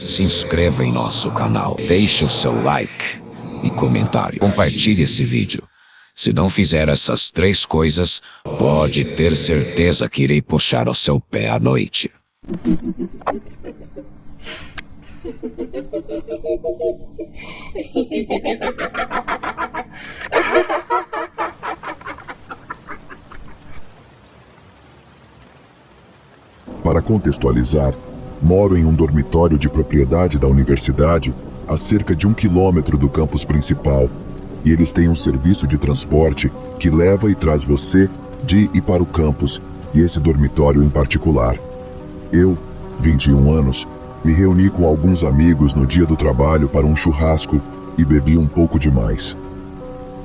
Se inscreva em nosso canal, deixe o seu like e comentário. Compartilhe esse vídeo. Se não fizer essas 3 coisas, pode ter certeza que irei puxar o seu pé à noite. Para contextualizar, moro em um dormitório de propriedade da universidade a cerca de 1 quilômetro do campus principal, e eles têm um serviço de transporte que leva e traz você de e para o campus e esse dormitório em particular. Eu, 21 anos, me reuni com alguns amigos no dia do trabalho para um churrasco e bebi um pouco demais.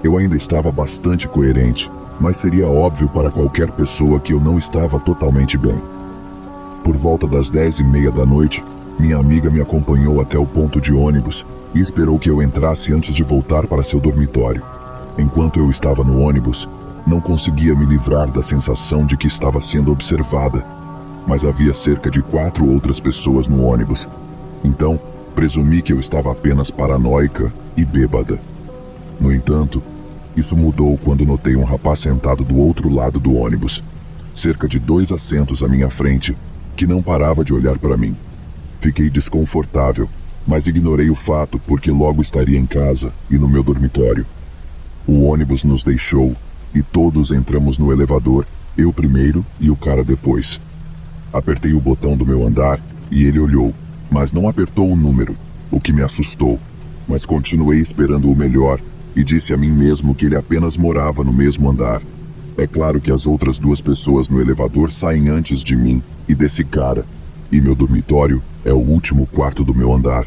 Eu ainda estava bastante coerente, mas seria óbvio para qualquer pessoa que eu não estava totalmente bem. Por volta das 10h30 da noite, minha amiga me acompanhou até o ponto de ônibus e esperou que eu entrasse antes de voltar para seu dormitório. Enquanto eu estava no ônibus, não conseguia me livrar da sensação de que estava sendo observada, mas havia cerca de 4 outras pessoas no ônibus. Então, presumi que eu estava apenas paranoica e bêbada. No entanto, isso mudou quando notei um rapaz sentado do outro lado do ônibus, cerca de 2 assentos à minha frente, que não parava de olhar para mim. Fiquei desconfortável, mas ignorei o fato porque logo estaria em casa e no meu dormitório. O ônibus nos deixou e todos entramos no elevador, eu primeiro e o cara depois. Apertei o botão do meu andar e ele olhou, mas não apertou o número, o que me assustou, mas continuei esperando o melhor e disse a mim mesmo que ele apenas morava no mesmo andar. É claro que as outras 2 pessoas no elevador saem antes de mim e desse cara, e meu dormitório é o último quarto do meu andar,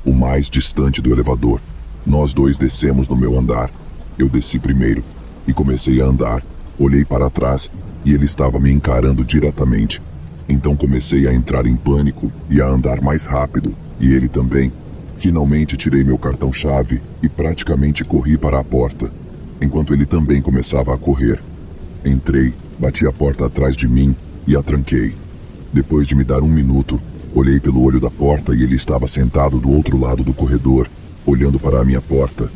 o mais distante do elevador. Nós 2 descemos no meu andar. Eu desci primeiro e comecei a andar. Olhei para trás e ele estava me encarando diretamente. Então comecei a entrar em pânico e a andar mais rápido, e ele também. Finalmente tirei meu cartão-chave e praticamente corri para a porta, enquanto ele também começava a correr. Entrei, bati a porta atrás de mim e a tranquei. Depois de me dar 1 minuto, olhei pelo olho da porta e ele estava sentado do outro lado do corredor, olhando para a minha porta.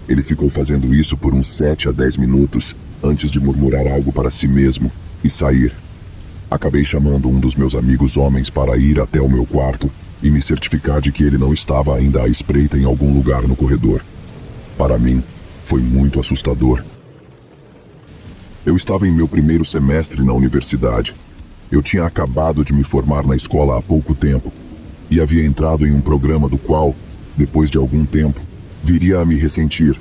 Ele ficou fazendo isso por uns 7 a 10 minutos, antes de murmurar algo para si mesmo e sair. Acabei chamando um dos meus amigos homens para ir até o meu quarto e me certificar de que ele não estava ainda à espreita em algum lugar no corredor. Para mim, foi muito assustador. Eu estava em meu primeiro semestre na universidade. Eu tinha acabado de me formar na escola há pouco tempo e havia entrado em um programa do qual, depois de algum tempo, viria a me ressentir.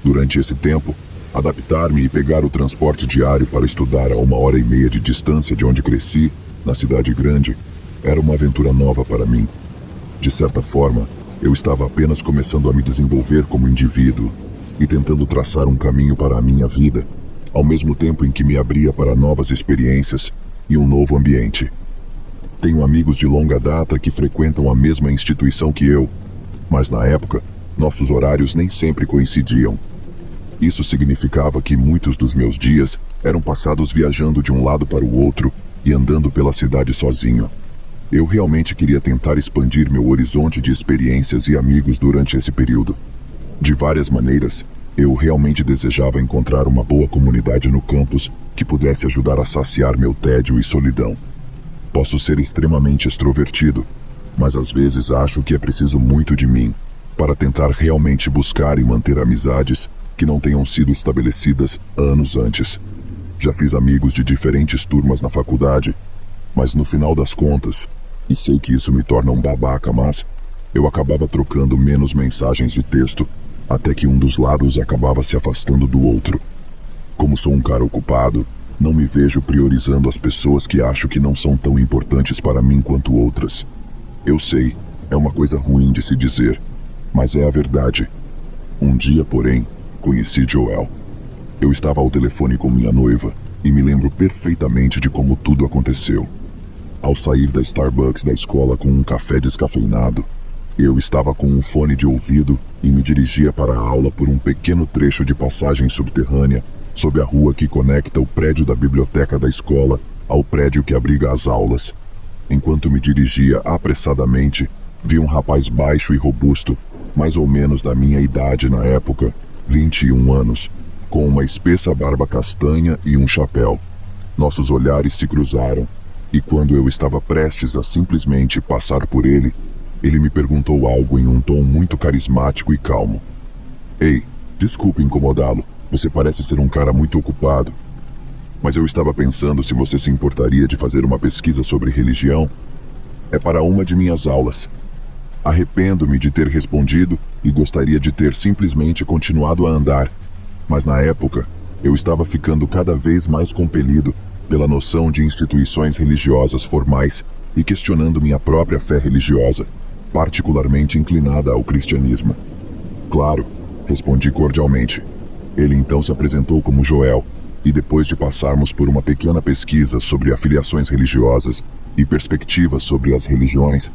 Durante esse tempo, adaptar-me e pegar o transporte diário para estudar a 1h30 de distância de onde cresci, na cidade grande, era uma aventura nova para mim. De certa forma, eu estava apenas começando a me desenvolver como indivíduo e tentando traçar um caminho para a minha vida, ao mesmo tempo em que me abria para novas experiências e um novo ambiente. Tenho amigos de longa data que frequentam a mesma instituição que eu, mas na época, nossos horários nem sempre coincidiam. Isso significava que muitos dos meus dias eram passados viajando de um lado para o outro e andando pela cidade sozinho. Eu realmente queria tentar expandir meu horizonte de experiências e amigos durante esse período. De várias maneiras, eu realmente desejava encontrar uma boa comunidade no campus que pudesse ajudar a saciar meu tédio e solidão. Posso ser extremamente extrovertido, mas às vezes acho que é preciso muito de mim para tentar realmente buscar e manter amizades que não tenham sido estabelecidas anos antes. Já fiz amigos de diferentes turmas na faculdade, mas no final das contas, e sei que isso me torna um babaca, mas eu acabava trocando menos mensagens de texto, até que um dos lados acabava se afastando do outro. Como sou um cara ocupado, não me vejo priorizando as pessoas que acho que não são tão importantes para mim quanto outras. Eu sei, é uma coisa ruim de se dizer, mas é a verdade. Um dia, porém, conheci Joel. Eu estava ao telefone com minha noiva e me lembro perfeitamente de como tudo aconteceu. Ao sair da Starbucks da escola com um café descafeinado, eu estava com um fone de ouvido e me dirigia para a aula por um pequeno trecho de passagem subterrânea sob a rua que conecta o prédio da biblioteca da escola ao prédio que abriga as aulas. Enquanto me dirigia apressadamente, Vi um rapaz baixo e robusto, mais ou menos da minha idade na época, 21 anos, com uma espessa barba castanha e um chapéu. Nossos olhares se cruzaram, e quando eu estava prestes a simplesmente passar por ele, ele me perguntou algo em um tom muito carismático e calmo. Ei, desculpe incomodá-lo, você parece ser um cara muito ocupado. Mas eu estava pensando se você se importaria de fazer uma pesquisa sobre religião. É para uma de minhas aulas. Arrependo-me de ter respondido e gostaria de ter simplesmente continuado a andar, mas na época eu estava ficando cada vez mais compelido pela noção de instituições religiosas formais e questionando minha própria fé religiosa, particularmente inclinada ao cristianismo. Claro, respondi cordialmente. Ele então se apresentou como Joel, e depois de passarmos por uma pequena pesquisa sobre afiliações religiosas e perspectivas sobre as religiões,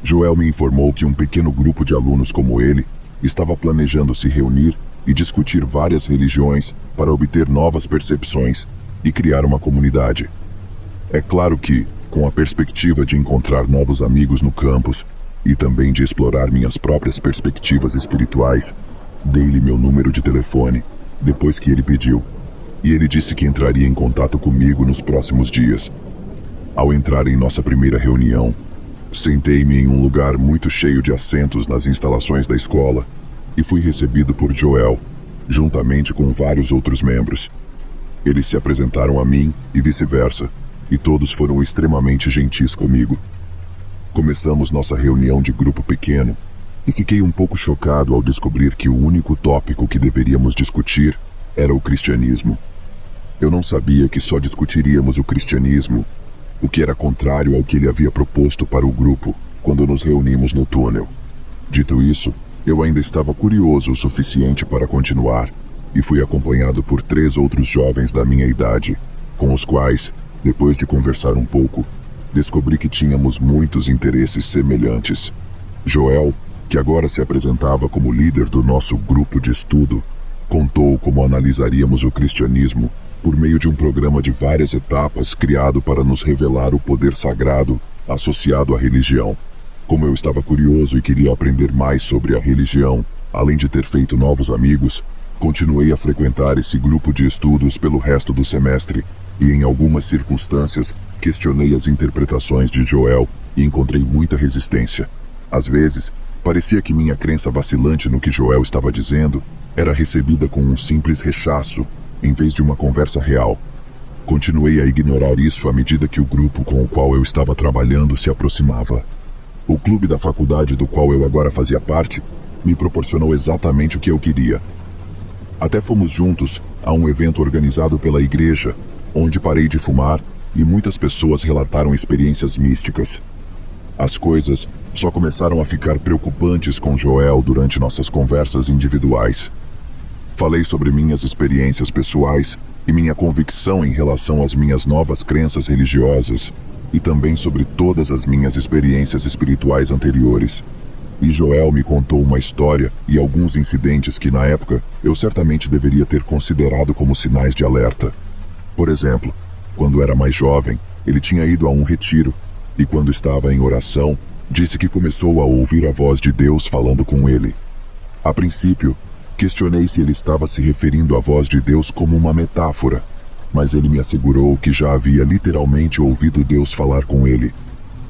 Joel me informou que um pequeno grupo de alunos como ele estava planejando se reunir e discutir várias religiões para obter novas percepções e criar uma comunidade. É claro que, com a perspectiva de encontrar novos amigos no campus e também de explorar minhas próprias perspectivas espirituais, dei-lhe meu número de telefone, depois que ele pediu, e ele disse que entraria em contato comigo nos próximos dias. Ao entrar em nossa primeira reunião, sentei-me em um lugar muito cheio de assentos nas instalações da escola e fui recebido por Joel, juntamente com vários outros membros. Eles se apresentaram a mim e vice-versa, e todos foram extremamente gentis comigo. Começamos nossa reunião de grupo pequeno e fiquei um pouco chocado ao descobrir que o único tópico que deveríamos discutir era o cristianismo. Eu não sabia que só discutiríamos o cristianismo, o que era contrário ao que ele havia proposto para o grupo quando nos reunimos no túnel. Dito isso, eu ainda estava curioso o suficiente para continuar e fui acompanhado por 3 outros jovens da minha idade, com os quais, depois de conversar um pouco, descobri que tínhamos muitos interesses semelhantes. Joel, que agora se apresentava como líder do nosso grupo de estudo, contou como analisaríamos o cristianismo por meio de um programa de várias etapas criado para nos revelar o poder sagrado associado à religião. Como eu estava curioso e queria aprender mais sobre a religião, além de ter feito novos amigos, continuei a frequentar esse grupo de estudos pelo resto do semestre e, em algumas circunstâncias, questionei as interpretações de Joel e encontrei muita resistência. Às vezes, parecia que minha crença vacilante no que Joel estava dizendo era recebida com um simples rechaço, em vez de uma conversa real. Continuei a ignorar isso à medida que o grupo com o qual eu estava trabalhando se aproximava. O clube da faculdade do qual eu agora fazia parte me proporcionou exatamente o que eu queria. Até fomos juntos a um evento organizado pela igreja, onde parei de fumar e muitas pessoas relataram experiências místicas. As coisas só começaram a ficar preocupantes com Joel durante nossas conversas individuais. Falei sobre minhas experiências pessoais e minha convicção em relação às minhas novas crenças religiosas, e também sobre todas as minhas experiências espirituais anteriores. E Joel me contou uma história e alguns incidentes que, na época, eu certamente deveria ter considerado como sinais de alerta. Por exemplo, quando era mais jovem, ele tinha ido a um retiro, e quando estava em oração, disse que começou a ouvir a voz de Deus falando com ele. A princípio, questionei se ele estava se referindo à voz de Deus como uma metáfora, mas ele me assegurou que já havia literalmente ouvido Deus falar com ele.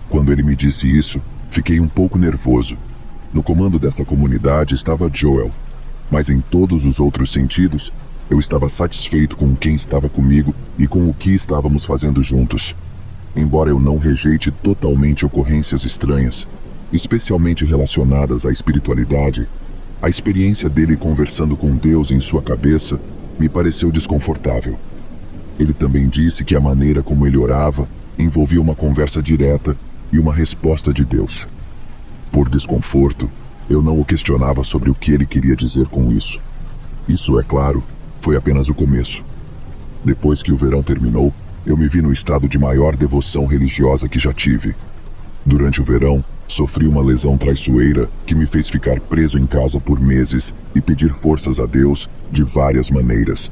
Quando ele me disse isso, fiquei um pouco nervoso. No comando dessa comunidade estava Joel, mas em todos os outros sentidos, eu estava satisfeito com quem estava comigo e com o que estávamos fazendo juntos. Embora eu não rejeite totalmente ocorrências estranhas, especialmente relacionadas à espiritualidade, a experiência dele conversando com Deus em sua cabeça me pareceu desconfortável. Ele também disse que a maneira como ele orava envolvia uma conversa direta e uma resposta de Deus. Por desconforto, eu não o questionava sobre o que ele queria dizer com isso. Isso, é claro, foi apenas o começo. Depois que o verão terminou, eu me vi no estado de maior devoção religiosa que já tive. Durante o verão, sofri uma lesão traiçoeira que me fez ficar preso em casa por meses e pedir forças a Deus de várias maneiras.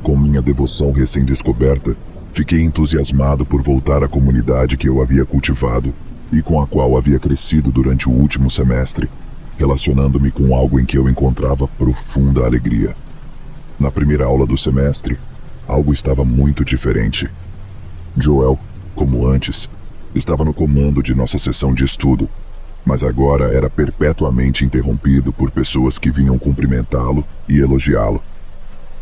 Com minha devoção recém-descoberta, fiquei entusiasmado por voltar à comunidade que eu havia cultivado, e com a qual havia crescido durante o último semestre, relacionando-me com algo em que eu encontrava profunda alegria. Na primeira aula do semestre, algo estava muito diferente. Joel, como antes, estava no comando de nossa sessão de estudo, mas agora era perpetuamente interrompido por pessoas que vinham cumprimentá-lo e elogiá-lo.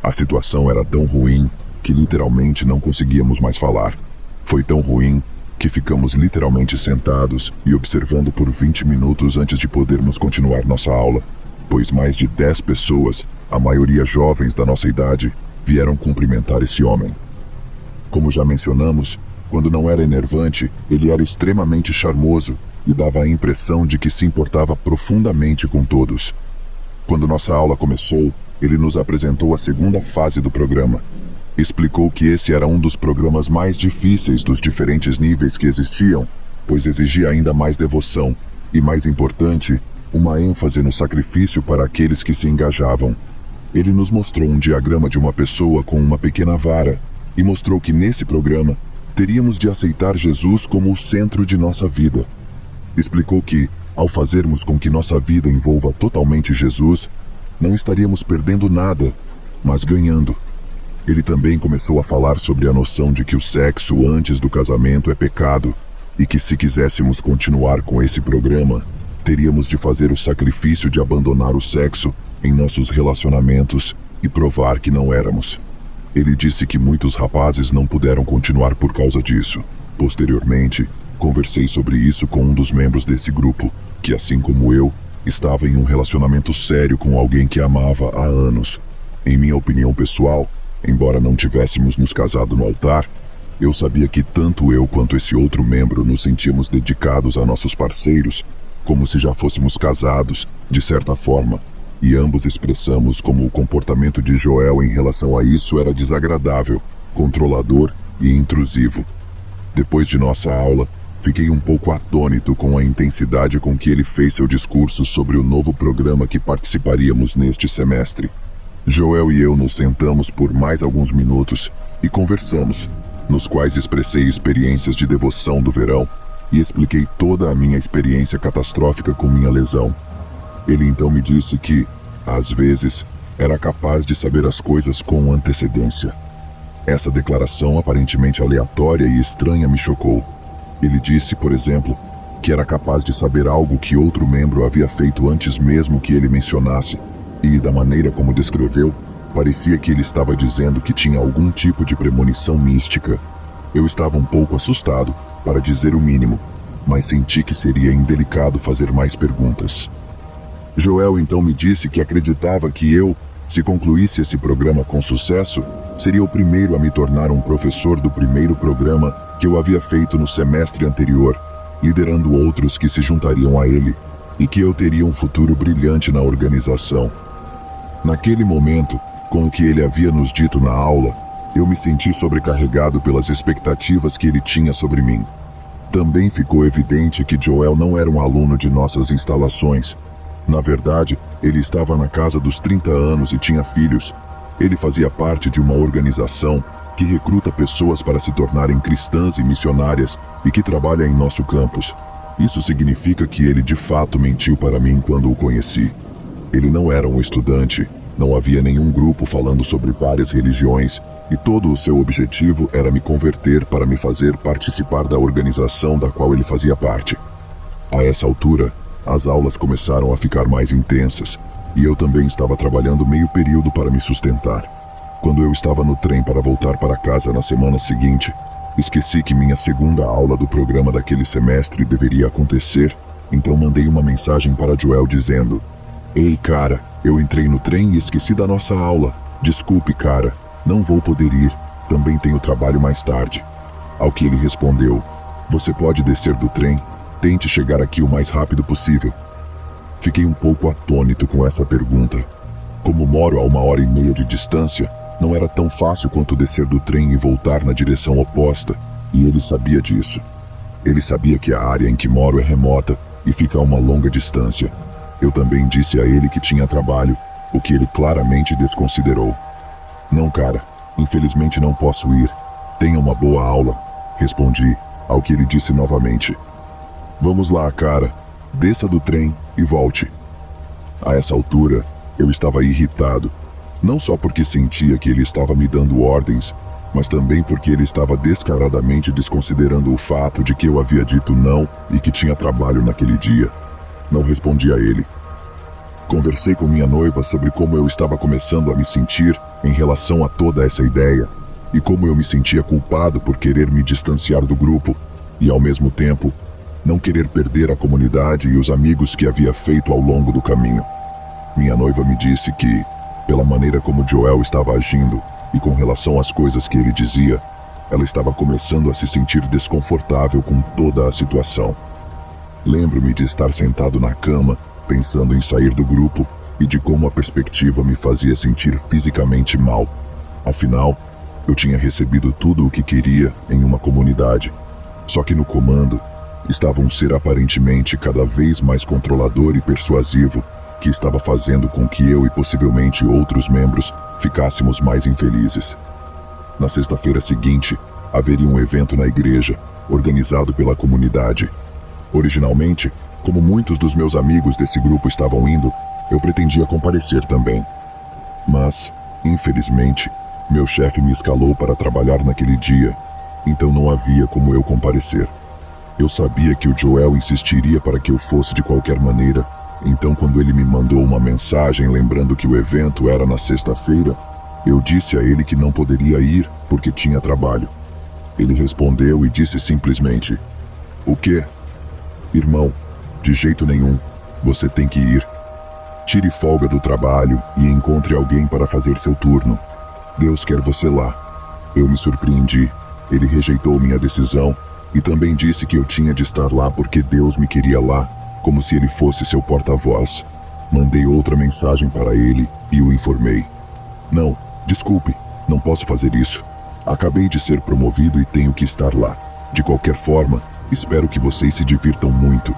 A situação era tão ruim que literalmente não conseguíamos mais falar. Foi tão ruim que ficamos literalmente sentados e observando por 20 minutos antes de podermos continuar nossa aula, pois mais de 10 pessoas, a maioria jovens da nossa idade, vieram cumprimentar esse homem. Como já mencionamos, quando não era enervante, ele era extremamente charmoso e dava a impressão de que se importava profundamente com todos. Quando nossa aula começou, ele nos apresentou a segunda fase do programa. Explicou que esse era um dos programas mais difíceis dos diferentes níveis que existiam, pois exigia ainda mais devoção e, mais importante, uma ênfase no sacrifício para aqueles que se engajavam. Ele nos mostrou um diagrama de uma pessoa com uma pequena vara e mostrou que nesse programa teríamos de aceitar Jesus como o centro de nossa vida. Explicou que, ao fazermos com que nossa vida envolva totalmente Jesus, não estaríamos perdendo nada, mas ganhando. Ele também começou a falar sobre a noção de que o sexo antes do casamento é pecado e que se quiséssemos continuar com esse programa, teríamos de fazer o sacrifício de abandonar o sexo em nossos relacionamentos e provar que não éramos. Ele disse que muitos rapazes não puderam continuar por causa disso. Posteriormente, conversei sobre isso com um dos membros desse grupo, que, assim como eu, estava em um relacionamento sério com alguém que amava há anos. Em minha opinião pessoal, embora não tivéssemos nos casado no altar, eu sabia que tanto eu quanto esse outro membro nos sentíamos dedicados a nossos parceiros, como se já fôssemos casados, de certa forma, e ambos expressamos como o comportamento de Joel em relação a isso era desagradável, controlador e intrusivo. Depois de nossa aula, fiquei um pouco atônito com a intensidade com que ele fez seu discurso sobre o novo programa que participaríamos neste semestre. Joel e eu nos sentamos por mais alguns minutos e conversamos, nos quais expressei experiências de devoção do verão e expliquei toda a minha experiência catastrófica com minha lesão. Ele então me disse que, às vezes, era capaz de saber as coisas com antecedência. Essa declaração aparentemente aleatória e estranha me chocou. Ele disse, por exemplo, que era capaz de saber algo que outro membro havia feito antes mesmo que ele mencionasse, e, da maneira como descreveu, parecia que ele estava dizendo que tinha algum tipo de premonição mística. Eu estava um pouco assustado, para dizer o mínimo, mas senti que seria indelicado fazer mais perguntas. Joel então me disse que acreditava que eu, se concluísse esse programa com sucesso, seria o primeiro a me tornar um professor do primeiro programa que eu havia feito no semestre anterior, liderando outros que se juntariam a ele, e que eu teria um futuro brilhante na organização. Naquele momento, com o que ele havia nos dito na aula, eu me senti sobrecarregado pelas expectativas que ele tinha sobre mim. Também ficou evidente que Joel não era um aluno de nossas instalações. Na verdade, ele estava na casa dos 30 anos e tinha filhos. Ele fazia parte de uma organização que recruta pessoas para se tornarem cristãs e missionárias e que trabalha em nosso campus. Isso significa que ele de fato mentiu para mim quando o conheci. Ele não era um estudante, não havia nenhum grupo falando sobre várias religiões, e todo o seu objetivo era me converter para me fazer participar da organização da qual ele fazia parte. A essa altura, as aulas começaram a ficar mais intensas, e eu também estava trabalhando meio período para me sustentar. Quando eu estava no trem para voltar para casa na semana seguinte, esqueci que minha segunda aula do programa daquele semestre deveria acontecer, então mandei uma mensagem para Joel dizendo: "Ei, cara, eu entrei no trem e esqueci da nossa aula. Desculpe, cara, não vou poder ir. Também tenho trabalho mais tarde." Ao que ele respondeu: "Você pode descer do trem? Tente chegar aqui o mais rápido possível." Fiquei um pouco atônito com essa pergunta. Como moro a 1h30 de distância, não era tão fácil quanto descer do trem e voltar na direção oposta, e ele sabia disso. Ele sabia que a área em que moro é remota e fica a uma longa distância. Eu também disse a ele que tinha trabalho, o que ele claramente desconsiderou. "Não, cara, infelizmente não posso ir. Tenha uma boa aula", respondi, ao que ele disse novamente: Vamos lá, cara. Desça do trem e volte. A essa altura, eu estava irritado. Não só porque sentia que ele estava me dando ordens, mas também porque ele estava descaradamente desconsiderando o fato de que eu havia dito não e que tinha trabalho naquele dia. Não respondi a ele. Conversei com minha noiva sobre como eu estava começando a me sentir em relação a toda essa ideia e como eu me sentia culpado por querer me distanciar do grupo e, ao mesmo tempo, não querer perder a comunidade e os amigos que havia feito ao longo do caminho. Minha noiva me disse que, pela maneira como Joel estava agindo e com relação às coisas que ele dizia, ela estava começando a se sentir desconfortável com toda a situação. Lembro-me de estar sentado na cama, pensando em sair do grupo e de como a perspectiva me fazia sentir fisicamente mal. Afinal, eu tinha recebido tudo o que queria em uma comunidade. Só que no comando, estava um ser aparentemente cada vez mais controlador e persuasivo, que estava fazendo com que eu e possivelmente outros membros ficássemos mais infelizes. Na sexta-feira seguinte, haveria um evento na igreja, organizado pela comunidade. Originalmente, como muitos dos meus amigos desse grupo estavam indo, eu pretendia comparecer também. Mas, infelizmente, meu chefe me escalou para trabalhar naquele dia, então não havia como eu comparecer. Eu sabia que o Joel insistiria para que eu fosse de qualquer maneira, então quando ele me mandou uma mensagem lembrando que o evento era na sexta-feira, eu disse a ele que não poderia ir porque tinha trabalho. Ele respondeu e disse simplesmente: "O quê? Irmão, de jeito nenhum, você tem que ir. Tire folga do trabalho e encontre alguém para fazer seu turno. Deus quer você lá." Eu me surpreendi. Ele rejeitou minha decisão e também disse que eu tinha de estar lá porque Deus me queria lá, como se ele fosse seu porta-voz. Mandei outra mensagem para ele e o informei. "Não, desculpe, não posso fazer isso. Acabei de ser promovido e tenho que estar lá. De qualquer forma, espero que vocês se divirtam muito."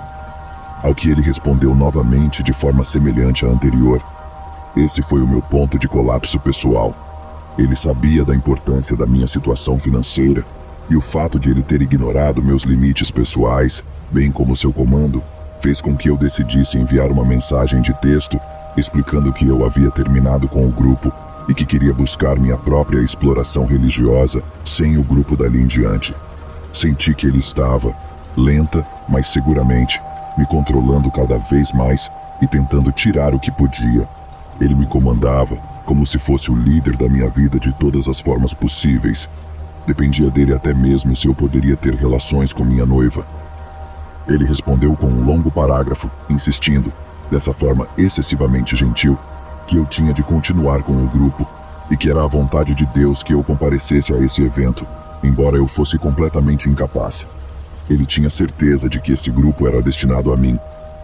Ao que ele respondeu novamente de forma semelhante à anterior. Esse foi o meu ponto de colapso pessoal. Ele sabia da importância da minha situação financeira e o fato de ele ter ignorado meus limites pessoais, bem como seu comando, fez com que eu decidisse enviar uma mensagem de texto explicando que eu havia terminado com o grupo e que queria buscar minha própria exploração religiosa sem o grupo dali em diante. Senti que ele estava, lenta, mas seguramente, me controlando cada vez mais e tentando tirar o que podia. Ele me comandava como se fosse o líder da minha vida de todas as formas possíveis. Dependia dele até mesmo se eu poderia ter relações com minha noiva. Ele respondeu com um longo parágrafo, insistindo, dessa forma excessivamente gentil, que eu tinha de continuar com o grupo e que era a vontade de Deus que eu comparecesse a esse evento, embora eu fosse completamente incapaz. Ele tinha certeza de que esse grupo era destinado a mim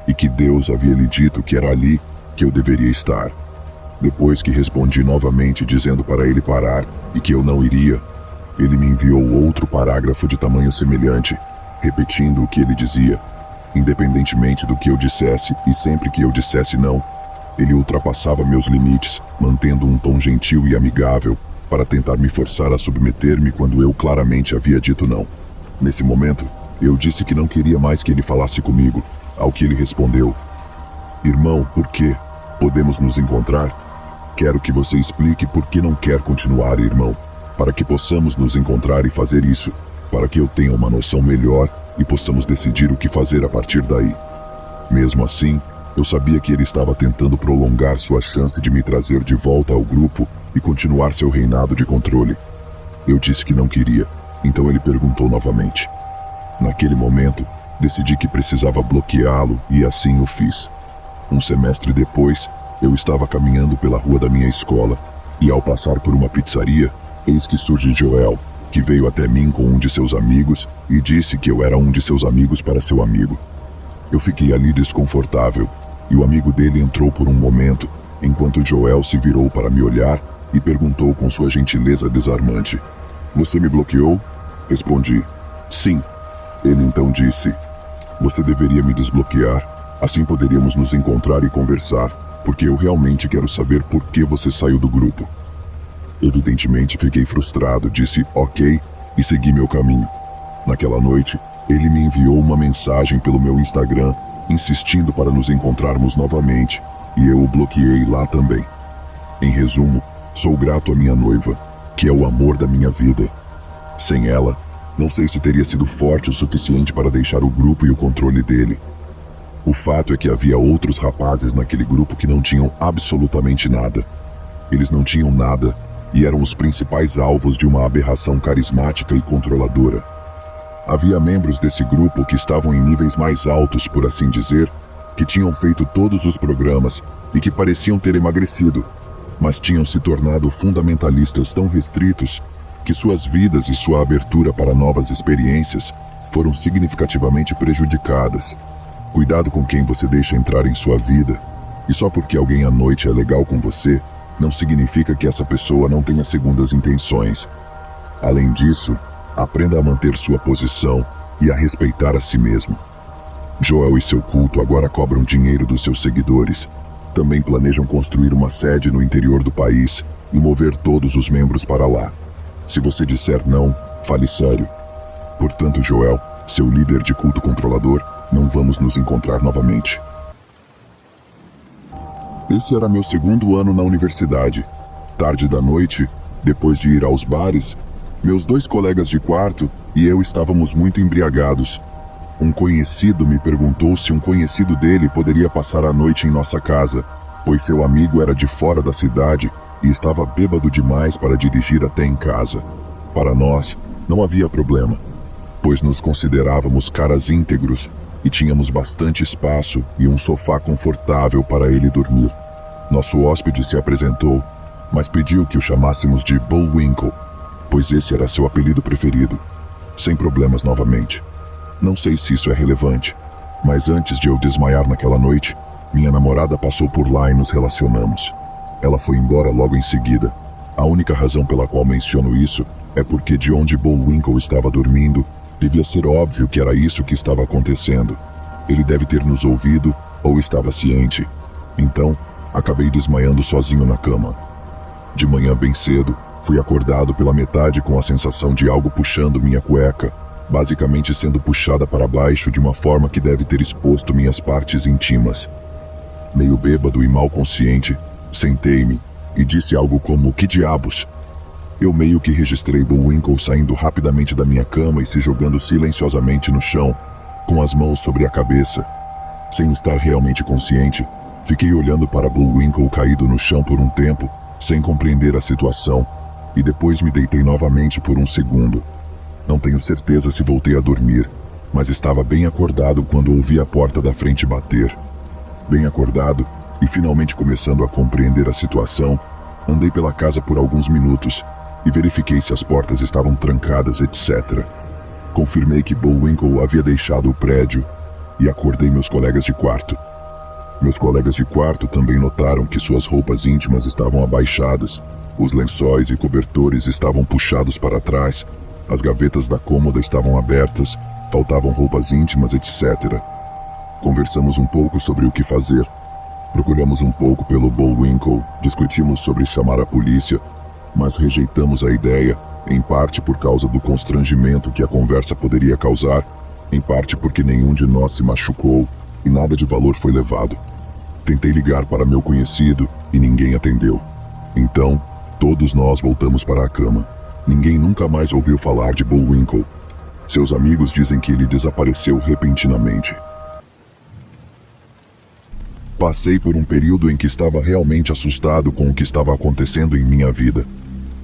e que Deus havia lhe dito que era ali que eu deveria estar. Depois que respondi novamente dizendo para ele parar e que eu não iria, ele me enviou outro parágrafo de tamanho semelhante, repetindo o que ele dizia. Independentemente do que eu dissesse e sempre que eu dissesse não, ele ultrapassava meus limites, mantendo um tom gentil e amigável para tentar me forçar a submeter-me quando eu claramente havia dito não. Nesse momento, eu disse que não queria mais que ele falasse comigo, ao que ele respondeu: "Irmão, por quê? Podemos nos encontrar? Quero que você explique por que não quer continuar, irmão, para que possamos nos encontrar e fazer isso, para que eu tenha uma noção melhor e possamos decidir o que fazer a partir daí." Mesmo assim, eu sabia que ele estava tentando prolongar sua chance de me trazer de volta ao grupo e continuar seu reinado de controle. Eu disse que não queria, então ele perguntou novamente. Naquele momento, decidi que precisava bloqueá-lo e assim o fiz. Um semestre depois, eu estava caminhando pela rua da minha escola e ao passar por uma pizzaria, eis que surge Joel, que veio até mim com um de seus amigos e disse que eu era um de seus amigos para seu amigo. Eu fiquei ali desconfortável e o amigo dele entrou por um momento, enquanto Joel se virou para me olhar e perguntou com sua gentileza desarmante: "Você me bloqueou?" Respondi: "Sim." Ele então disse: "Você deveria me desbloquear, assim poderíamos nos encontrar e conversar, porque eu realmente quero saber por que você saiu do grupo." Evidentemente fiquei frustrado, disse ok e segui meu caminho. Naquela noite, Ele me enviou uma mensagem pelo meu Instagram, insistindo para nos encontrarmos novamente, e eu o bloqueei lá também. Em resumo, sou grato à minha noiva, que é o amor da minha vida. Sem ela, não sei se teria sido forte o suficiente para deixar o grupo e o controle dele. O fato é que havia outros rapazes naquele grupo que não tinham absolutamente nada. Eles não tinham nada e eram os principais alvos de uma aberração carismática e controladora. Havia membros desse grupo que estavam em níveis mais altos, por assim dizer, que tinham feito todos os programas e que pareciam ter emagrecido, mas tinham se tornado fundamentalistas tão restritos que suas vidas e sua abertura para novas experiências foram significativamente prejudicadas. Cuidado com quem você deixa entrar em sua vida, e só porque alguém à noite é legal com você, não significa que essa pessoa não tenha segundas intenções. Além disso, aprenda a manter sua posição e a respeitar a si mesmo. Joel e seu culto agora cobram dinheiro dos seus seguidores. Também planejam construir uma sede no interior do país e mover todos os membros para lá. Se você disser não, fale sério. Portanto, Joel, seu líder de culto controlador, não vamos nos encontrar novamente. Esse era meu segundo ano na universidade. Tarde da noite, depois de ir aos bares, meus 2 colegas de quarto e eu estávamos muito embriagados. Um conhecido me perguntou se um conhecido dele poderia passar a noite em nossa casa, pois seu amigo era de fora da cidade e estava bêbado demais para dirigir até em casa. Para nós, não havia problema, pois nos considerávamos caras íntegros e tínhamos bastante espaço e um sofá confortável para ele dormir. Nosso hóspede se apresentou, mas pediu que o chamássemos de Bullwinkle, pois esse era seu apelido preferido. Sem problemas novamente. Não sei se isso é relevante, mas antes de eu desmaiar naquela noite, minha namorada passou por lá e nos relacionamos. Ela foi embora logo em seguida. A única razão pela qual menciono isso é porque de onde Bullwinkle estava dormindo, devia ser óbvio que era isso que estava acontecendo. Ele deve ter nos ouvido ou estava ciente. Então, acabei desmaiando sozinho na cama. De manhã bem cedo, fui acordado pela metade com a sensação de algo puxando minha cueca, basicamente sendo puxada para baixo de uma forma que deve ter exposto minhas partes íntimas. Meio bêbado e mal consciente, sentei-me e disse algo como: "Que diabos?" Eu meio que registrei Bullwinkle saindo rapidamente da minha cama e se jogando silenciosamente no chão, com as mãos sobre a cabeça. Sem estar realmente consciente, fiquei olhando para Bullwinkle caído no chão por um tempo, sem compreender a situação, e depois me deitei novamente por um segundo. Não tenho certeza se voltei a dormir, mas estava bem acordado quando ouvi a porta da frente bater. Bem acordado, e finalmente começando a compreender a situação, andei pela casa por alguns minutos e verifiquei se as portas estavam trancadas, etc. Confirmei que Bullwinkle havia deixado o prédio e acordei meus colegas de quarto. Meus colegas de quarto também notaram que suas roupas íntimas estavam abaixadas, os lençóis e cobertores estavam puxados para trás, as gavetas da cômoda estavam abertas, faltavam roupas íntimas, etc. Conversamos um pouco sobre o que fazer. Procuramos um pouco pelo Bullwinkle, discutimos sobre chamar a polícia, mas rejeitamos a ideia, em parte por causa do constrangimento que a conversa poderia causar, em parte porque nenhum de nós se machucou e nada de valor foi levado. Tentei ligar para meu conhecido e ninguém atendeu. Então, todos nós voltamos para a cama. Ninguém nunca mais ouviu falar de Bullwinkle. Seus amigos dizem que ele desapareceu repentinamente. Passei por um período em que estava realmente assustado com o que estava acontecendo em minha vida.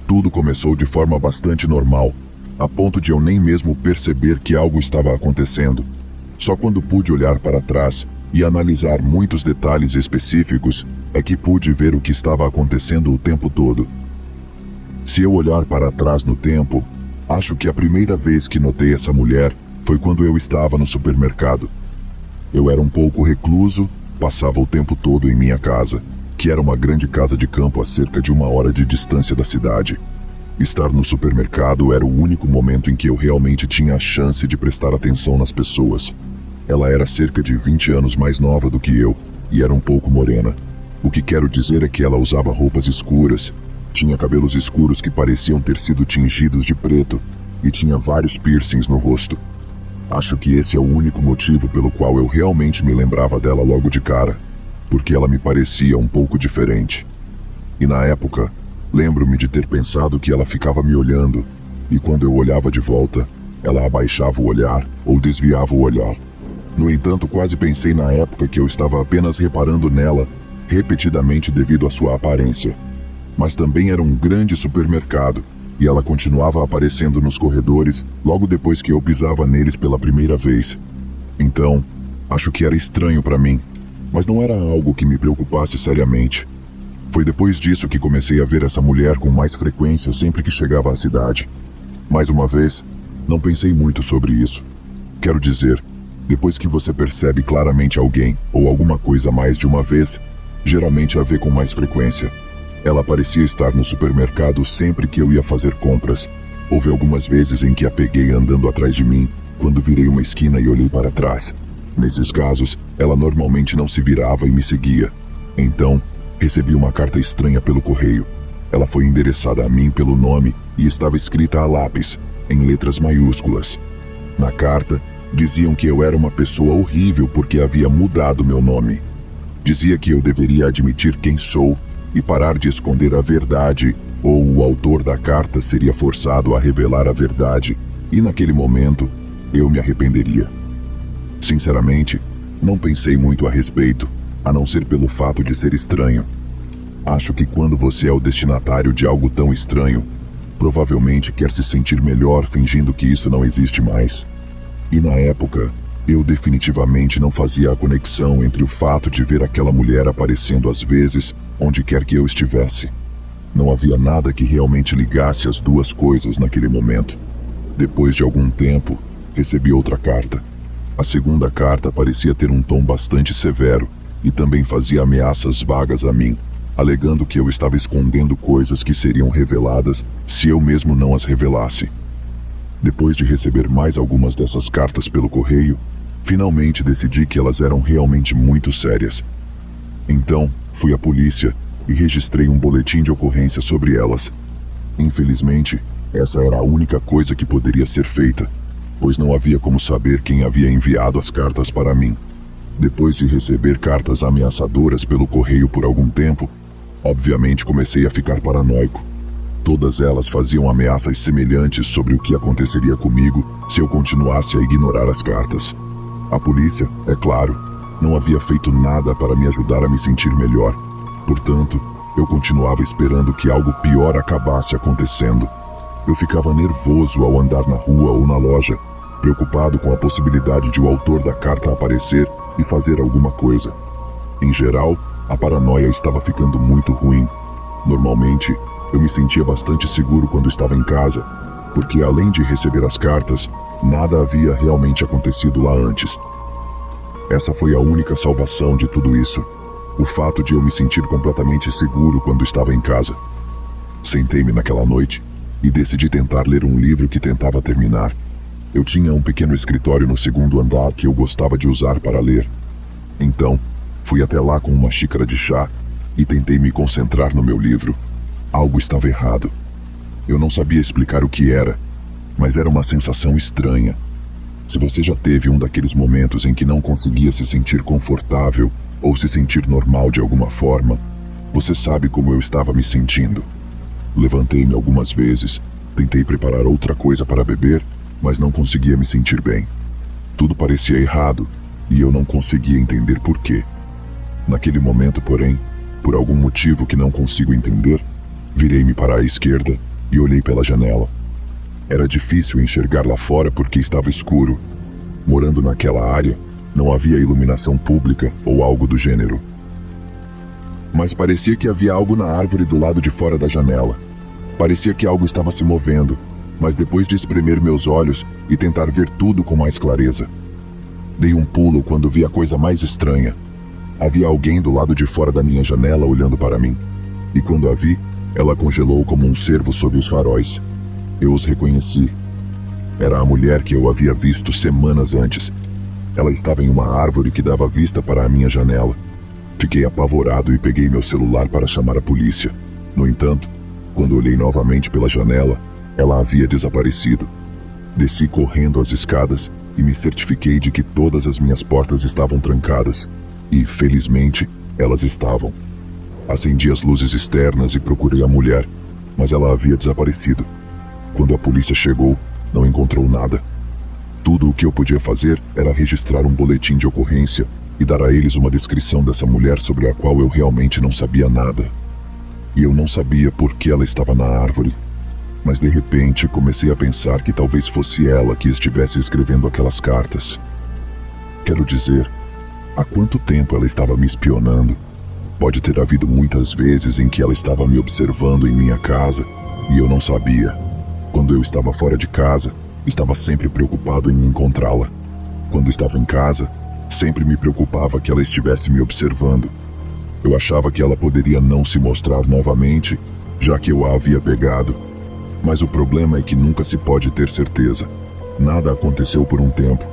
Tudo começou de forma bastante normal, a ponto de eu nem mesmo perceber que algo estava acontecendo. Só quando pude olhar para trás e analisar muitos detalhes específicos é que pude ver o que estava acontecendo o tempo todo. Se eu olhar para trás no tempo, acho que a primeira vez que notei essa mulher foi quando eu estava no supermercado. Eu era um pouco recluso, passava o tempo todo em minha casa, que era uma grande casa de campo a cerca de 1 hora de distância da cidade. Estar no supermercado era o único momento em que eu realmente tinha a chance de prestar atenção nas pessoas. Ela era cerca de 20 anos mais nova do que eu e era um pouco morena. O que quero dizer é que ela usava roupas escuras, tinha cabelos escuros que pareciam ter sido tingidos de preto e tinha vários piercings no rosto. Acho que esse é o único motivo pelo qual eu realmente me lembrava dela logo de cara, porque ela me parecia um pouco diferente. E na época, lembro-me de ter pensado que ela ficava me olhando, e quando eu olhava de volta, ela abaixava o olhar ou desviava o olhar. No entanto, quase pensei na época que eu estava apenas reparando nela repetidamente devido à sua aparência. Mas também era um grande supermercado, e ela continuava aparecendo nos corredores logo depois que eu pisava neles pela primeira vez. Então, acho que era estranho para mim, mas não era algo que me preocupasse seriamente. Foi depois disso que comecei a ver essa mulher com mais frequência sempre que chegava à cidade. Mais uma vez, não pensei muito sobre isso. Quero dizer, depois que você percebe claramente alguém ou alguma coisa mais de uma vez, geralmente a vê com mais frequência. Ela parecia estar no supermercado sempre que eu ia fazer compras. Houve algumas vezes em que a peguei andando atrás de mim, quando virei uma esquina e olhei para trás. Nesses casos, ela normalmente não se virava e me seguia. Então, recebi uma carta estranha pelo correio. Ela foi endereçada a mim pelo nome e estava escrita a lápis, em letras maiúsculas. Na carta, diziam que eu era uma pessoa horrível porque havia mudado meu nome. Dizia que eu deveria admitir quem sou e parar de esconder a verdade, ou o autor da carta seria forçado a revelar a verdade, e naquele momento, eu me arrependeria. Sinceramente, não pensei muito a respeito, a não ser pelo fato de ser estranho. Acho que quando você é o destinatário de algo tão estranho, provavelmente quer se sentir melhor fingindo que isso não existe mais. E na época, eu definitivamente não fazia a conexão entre o fato de ver aquela mulher aparecendo às vezes onde quer que eu estivesse. Não havia nada que realmente ligasse as duas coisas naquele momento. Depois de algum tempo, recebi outra carta. A segunda carta parecia ter um tom bastante severo e também fazia ameaças vagas a mim, alegando que eu estava escondendo coisas que seriam reveladas se eu mesmo não as revelasse. Depois de receber mais algumas dessas cartas pelo correio, finalmente decidi que elas eram realmente muito sérias. Então, fui à polícia e registrei um boletim de ocorrência sobre elas. Infelizmente, essa era a única coisa que poderia ser feita, pois não havia como saber quem havia enviado as cartas para mim. Depois de receber cartas ameaçadoras pelo correio por algum tempo, obviamente comecei a ficar paranoico. Todas elas faziam ameaças semelhantes sobre o que aconteceria comigo se eu continuasse a ignorar as cartas. A polícia, é claro, não havia feito nada para me ajudar a me sentir melhor. Portanto, eu continuava esperando que algo pior acabasse acontecendo. Eu ficava nervoso ao andar na rua ou na loja, preocupado com a possibilidade de o autor da carta aparecer e fazer alguma coisa. Em geral, a paranoia estava ficando muito ruim. Normalmente, eu me sentia bastante seguro quando estava em casa, porque além de receber as cartas, nada havia realmente acontecido lá antes. Essa foi a única salvação de tudo isso, o fato de eu me sentir completamente seguro quando estava em casa. Sentei-me naquela noite e decidi tentar ler um livro que tentava terminar. Eu tinha um pequeno escritório no segundo andar que eu gostava de usar para ler. Então, fui até lá com uma xícara de chá e tentei me concentrar no meu livro. Algo estava errado. Eu não sabia explicar o que era, mas era uma sensação estranha. Se você já teve um daqueles momentos em que não conseguia se sentir confortável ou se sentir normal de alguma forma, você sabe como eu estava me sentindo. Levantei-me algumas vezes, tentei preparar outra coisa para beber, mas não conseguia me sentir bem. Tudo parecia errado e eu não conseguia entender por quê. Naquele momento, porém, por algum motivo que não consigo entender, virei-me para a esquerda e olhei pela janela. Era difícil enxergar lá fora porque estava escuro. Morando naquela área, não havia iluminação pública ou algo do gênero. Mas parecia que havia algo na árvore do lado de fora da janela. Parecia que algo estava se movendo, mas depois de espremer meus olhos e tentar ver tudo com mais clareza, dei um pulo quando vi a coisa mais estranha. Havia alguém do lado de fora da minha janela olhando para mim. E quando a vi, ela congelou como um cervo sob os faróis. Eu os reconheci. Era a mulher que eu havia visto semanas antes. Ela estava em uma árvore que dava vista para a minha janela. Fiquei apavorado e peguei meu celular para chamar a polícia. No entanto, quando olhei novamente pela janela, ela havia desaparecido. Desci correndo as escadas e me certifiquei de que todas as minhas portas estavam trancadas. E, felizmente, elas estavam. Acendi as luzes externas e procurei a mulher, mas ela havia desaparecido. Quando a polícia chegou, não encontrou nada. Tudo o que eu podia fazer era registrar um boletim de ocorrência e dar a eles uma descrição dessa mulher sobre a qual eu realmente não sabia nada. E eu não sabia por que ela estava na árvore. Mas de repente comecei a pensar que talvez fosse ela que estivesse escrevendo aquelas cartas. Quero dizer, há quanto tempo ela estava me espionando? Pode ter havido muitas vezes em que ela estava me observando em minha casa e eu não sabia. Quando eu estava fora de casa, estava sempre preocupado em encontrá-la. Quando estava em casa, sempre me preocupava que ela estivesse me observando. Eu achava que ela poderia não se mostrar novamente, já que eu a havia pegado. Mas o problema é que nunca se pode ter certeza. Nada aconteceu por um tempo,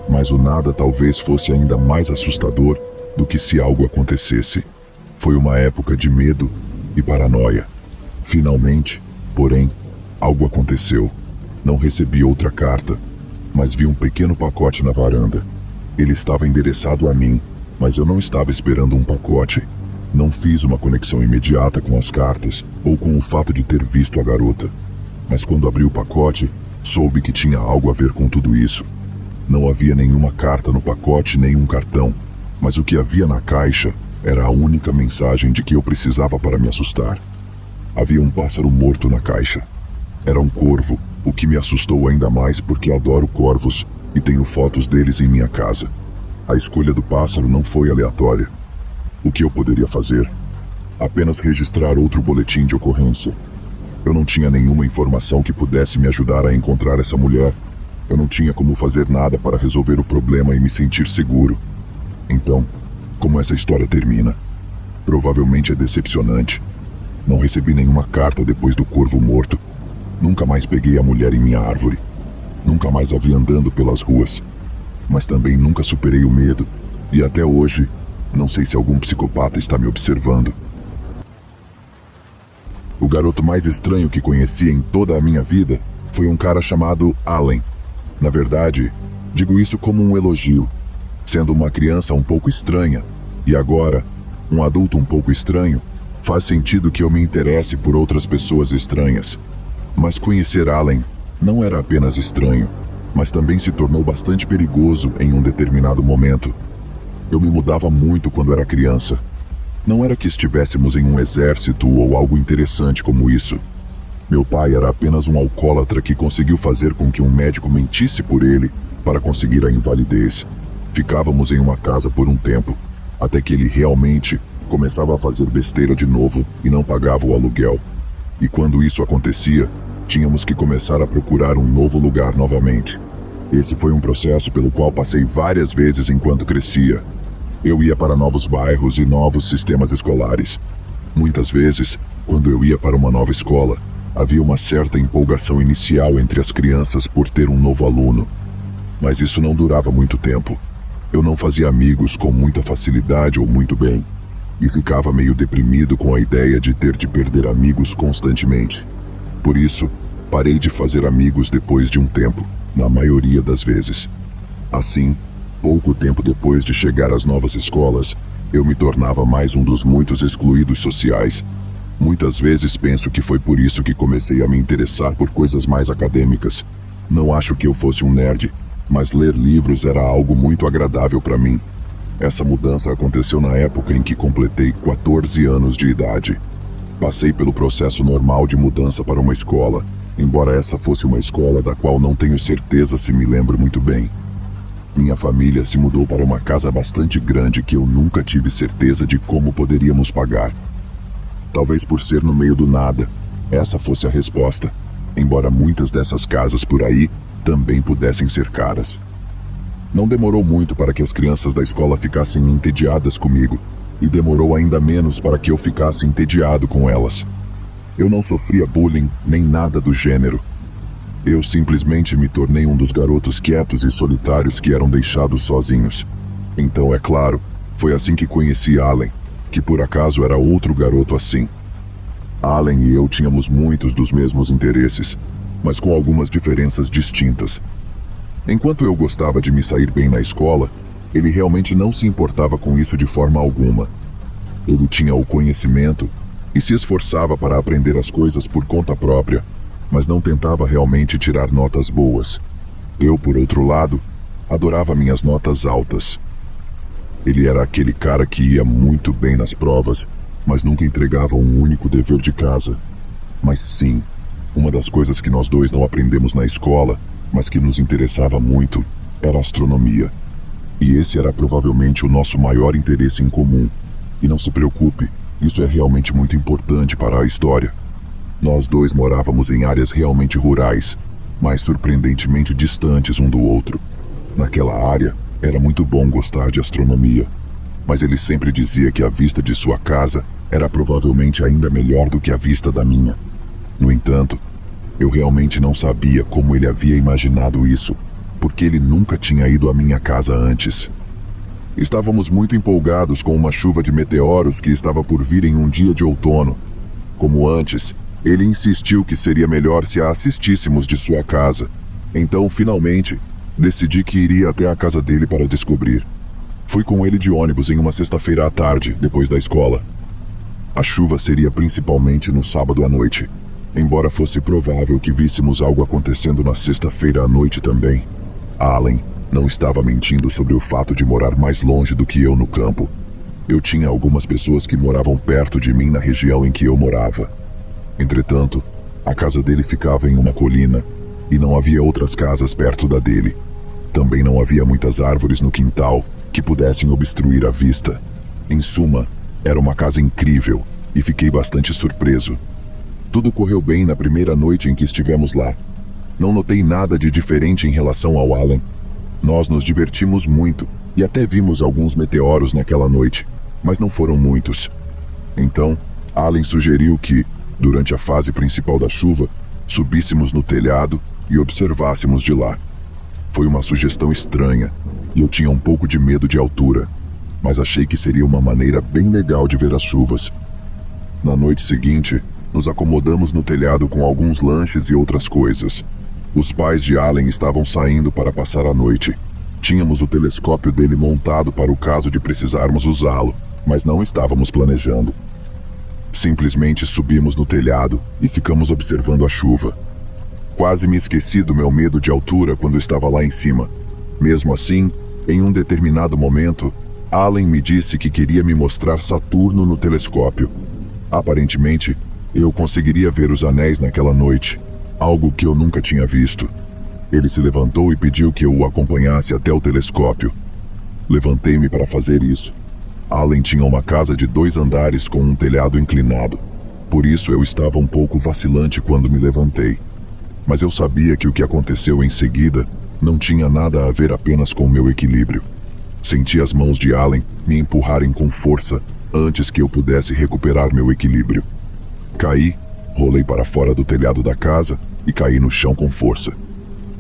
mas o nada talvez fosse ainda mais assustador do que se algo acontecesse. Foi uma época de medo e paranoia. Finalmente, porém, algo aconteceu. Não recebi outra carta, mas vi um pequeno pacote na varanda. Ele estava endereçado a mim, mas eu não estava esperando um pacote. Não fiz uma conexão imediata com as cartas ou com o fato de ter visto a garota. Mas quando abri o pacote, soube que tinha algo a ver com tudo isso. Não havia nenhuma carta no pacote, nem um cartão, mas o que havia na caixa era a única mensagem de que eu precisava para me assustar. Havia um pássaro morto na caixa. Era um corvo, o que me assustou ainda mais porque adoro corvos e tenho fotos deles em minha casa. A escolha do pássaro não foi aleatória. O que eu poderia fazer? Apenas registrar outro boletim de ocorrência. Eu não tinha nenhuma informação que pudesse me ajudar a encontrar essa mulher. Eu não tinha como fazer nada para resolver o problema e me sentir seguro. Então, como essa história termina? Provavelmente é decepcionante. Não recebi nenhuma carta depois do corvo morto. Nunca mais peguei a mulher em minha árvore. Nunca mais a vi andando pelas ruas. Mas também nunca superei o medo. E até hoje, não sei se algum psicopata está me observando. O garoto mais estranho que conheci em toda a minha vida foi um cara chamado Allen. Na verdade, digo isso como um elogio. Sendo uma criança um pouco estranha, e agora, um adulto um pouco estranho, faz sentido que eu me interesse por outras pessoas estranhas. Mas conhecer Allen não era apenas estranho, mas também se tornou bastante perigoso em um determinado momento. Eu me mudava muito quando era criança. Não era que estivéssemos em um exército ou algo interessante como isso. Meu pai era apenas um alcoólatra que conseguiu fazer com que um médico mentisse por ele para conseguir a invalidez. Ficávamos em uma casa por um tempo, até que ele realmente começava a fazer besteira de novo e não pagava o aluguel. E quando isso acontecia, tínhamos que começar a procurar um novo lugar novamente. Esse foi um processo pelo qual passei várias vezes enquanto crescia. Eu ia para novos bairros e novos sistemas escolares. Muitas vezes, quando eu ia para uma nova escola, havia uma certa empolgação inicial entre as crianças por ter um novo aluno. Mas isso não durava muito tempo. Eu não fazia amigos com muita facilidade ou muito bem, e ficava meio deprimido com a ideia de ter de perder amigos constantemente. Por isso, parei de fazer amigos depois de um tempo, na maioria das vezes. Assim, pouco tempo depois de chegar às novas escolas, eu me tornava mais um dos muitos excluídos sociais. Muitas vezes penso que foi por isso que comecei a me interessar por coisas mais acadêmicas. Não acho que eu fosse um nerd, mas ler livros era algo muito agradável para mim. Essa mudança aconteceu na época em que completei 14 anos de idade. Passei pelo processo normal de mudança para uma escola, embora essa fosse uma escola da qual não tenho certeza se me lembro muito bem. Minha família se mudou para uma casa bastante grande que eu nunca tive certeza de como poderíamos pagar. Talvez por ser no meio do nada, essa fosse a resposta, embora muitas dessas casas por aí também pudessem ser caras. Não demorou muito para que as crianças da escola ficassem entediadas comigo, e demorou ainda menos para que eu ficasse entediado com elas. Eu não sofria bullying nem nada do gênero. Eu simplesmente me tornei um dos garotos quietos e solitários que eram deixados sozinhos. Então, é claro, foi assim que conheci Allen, que por acaso era outro garoto assim. Allen e eu tínhamos muitos dos mesmos interesses, mas com algumas diferenças distintas. Enquanto eu gostava de me sair bem na escola, ele realmente não se importava com isso de forma alguma. Ele tinha o conhecimento e se esforçava para aprender as coisas por conta própria, mas não tentava realmente tirar notas boas. Eu, por outro lado, adorava minhas notas altas. Ele era aquele cara que ia muito bem nas provas, mas nunca entregava um único dever de casa. Mas sim, uma das coisas que nós dois não aprendemos na escola, mas que nos interessava muito, era astronomia. E esse era provavelmente o nosso maior interesse em comum. E não se preocupe, isso é realmente muito importante para a história. Nós dois morávamos em áreas realmente rurais, mas surpreendentemente distantes um do outro. Naquela área, era muito bom gostar de astronomia, mas ele sempre dizia que a vista de sua casa era provavelmente ainda melhor do que a vista da minha. No entanto, eu realmente não sabia como ele havia imaginado isso, porque ele nunca tinha ido à minha casa antes. Estávamos muito empolgados com uma chuva de meteoros que estava por vir em um dia de outono. Como antes, ele insistiu que seria melhor se a assistíssemos de sua casa. Então, finalmente, decidi que iria até a casa dele para descobrir. Fui com ele de ônibus em uma sexta-feira à tarde, depois da escola. A chuva seria principalmente no sábado à noite, embora fosse provável que víssemos algo acontecendo na sexta-feira à noite também. Allen não estava mentindo sobre o fato de morar mais longe do que eu no campo. Eu tinha algumas pessoas que moravam perto de mim na região em que eu morava. Entretanto, a casa dele ficava em uma colina e não havia outras casas perto da dele. Também não havia muitas árvores no quintal que pudessem obstruir a vista. Em suma, era uma casa incrível e fiquei bastante surpreso. Tudo correu bem na primeira noite em que estivemos lá. Não notei nada de diferente em relação ao Allen. Nós nos divertimos muito e até vimos alguns meteoros naquela noite, mas não foram muitos. Então, Allen sugeriu que, durante a fase principal da chuva, subíssemos no telhado e observássemos de lá. Foi uma sugestão estranha e eu tinha um pouco de medo de altura, mas achei que seria uma maneira bem legal de ver as chuvas. Na noite seguinte, nos acomodamos no telhado com alguns lanches e outras coisas. Os pais de Allen estavam saindo para passar a noite. Tínhamos o telescópio dele montado para o caso de precisarmos usá-lo, mas não estávamos planejando. Simplesmente subimos no telhado e ficamos observando a chuva. Quase me esqueci do meu medo de altura quando estava lá em cima. Mesmo assim, em um determinado momento, Allen me disse que queria me mostrar Saturno no telescópio. Aparentemente, eu conseguiria ver os anéis naquela noite, algo que eu nunca tinha visto. Ele se levantou e pediu que eu o acompanhasse até o telescópio. Levantei-me para fazer isso. Allen tinha uma casa de 2 andares com um telhado inclinado. Por isso eu estava um pouco vacilante quando me levantei. Mas eu sabia que o que aconteceu em seguida não tinha nada a ver apenas com o meu equilíbrio. Senti as mãos de Allen me empurrarem com força antes que eu pudesse recuperar meu equilíbrio. Caí, rolei para fora do telhado da casa e caí no chão com força.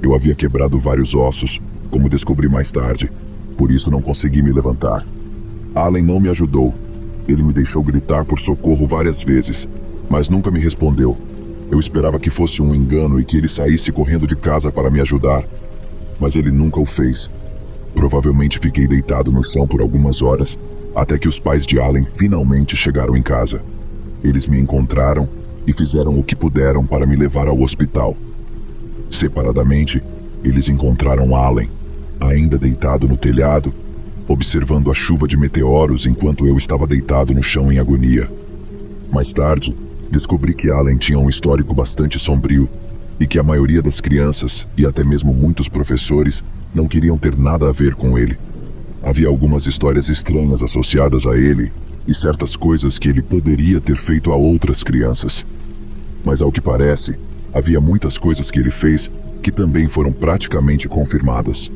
Eu havia quebrado vários ossos, como descobri mais tarde, por isso não consegui me levantar. Allen não me ajudou. Ele me deixou gritar por socorro várias vezes, mas nunca me respondeu. Eu esperava que fosse um engano e que ele saísse correndo de casa para me ajudar, mas ele nunca o fez. Provavelmente fiquei deitado no chão por algumas horas, até que os pais de Allen finalmente chegaram em casa. Eles me encontraram e fizeram o que puderam para me levar ao hospital. Separadamente, eles encontraram Allen, ainda deitado no telhado, observando a chuva de meteoros enquanto eu estava deitado no chão em agonia. Mais tarde, descobri que Allen tinha um histórico bastante sombrio e que a maioria das crianças e até mesmo muitos professores não queriam ter nada a ver com ele. Havia algumas histórias estranhas associadas a ele e certas coisas que ele poderia ter feito a outras crianças. Mas ao que parece, havia muitas coisas que ele fez que também foram praticamente confirmadas.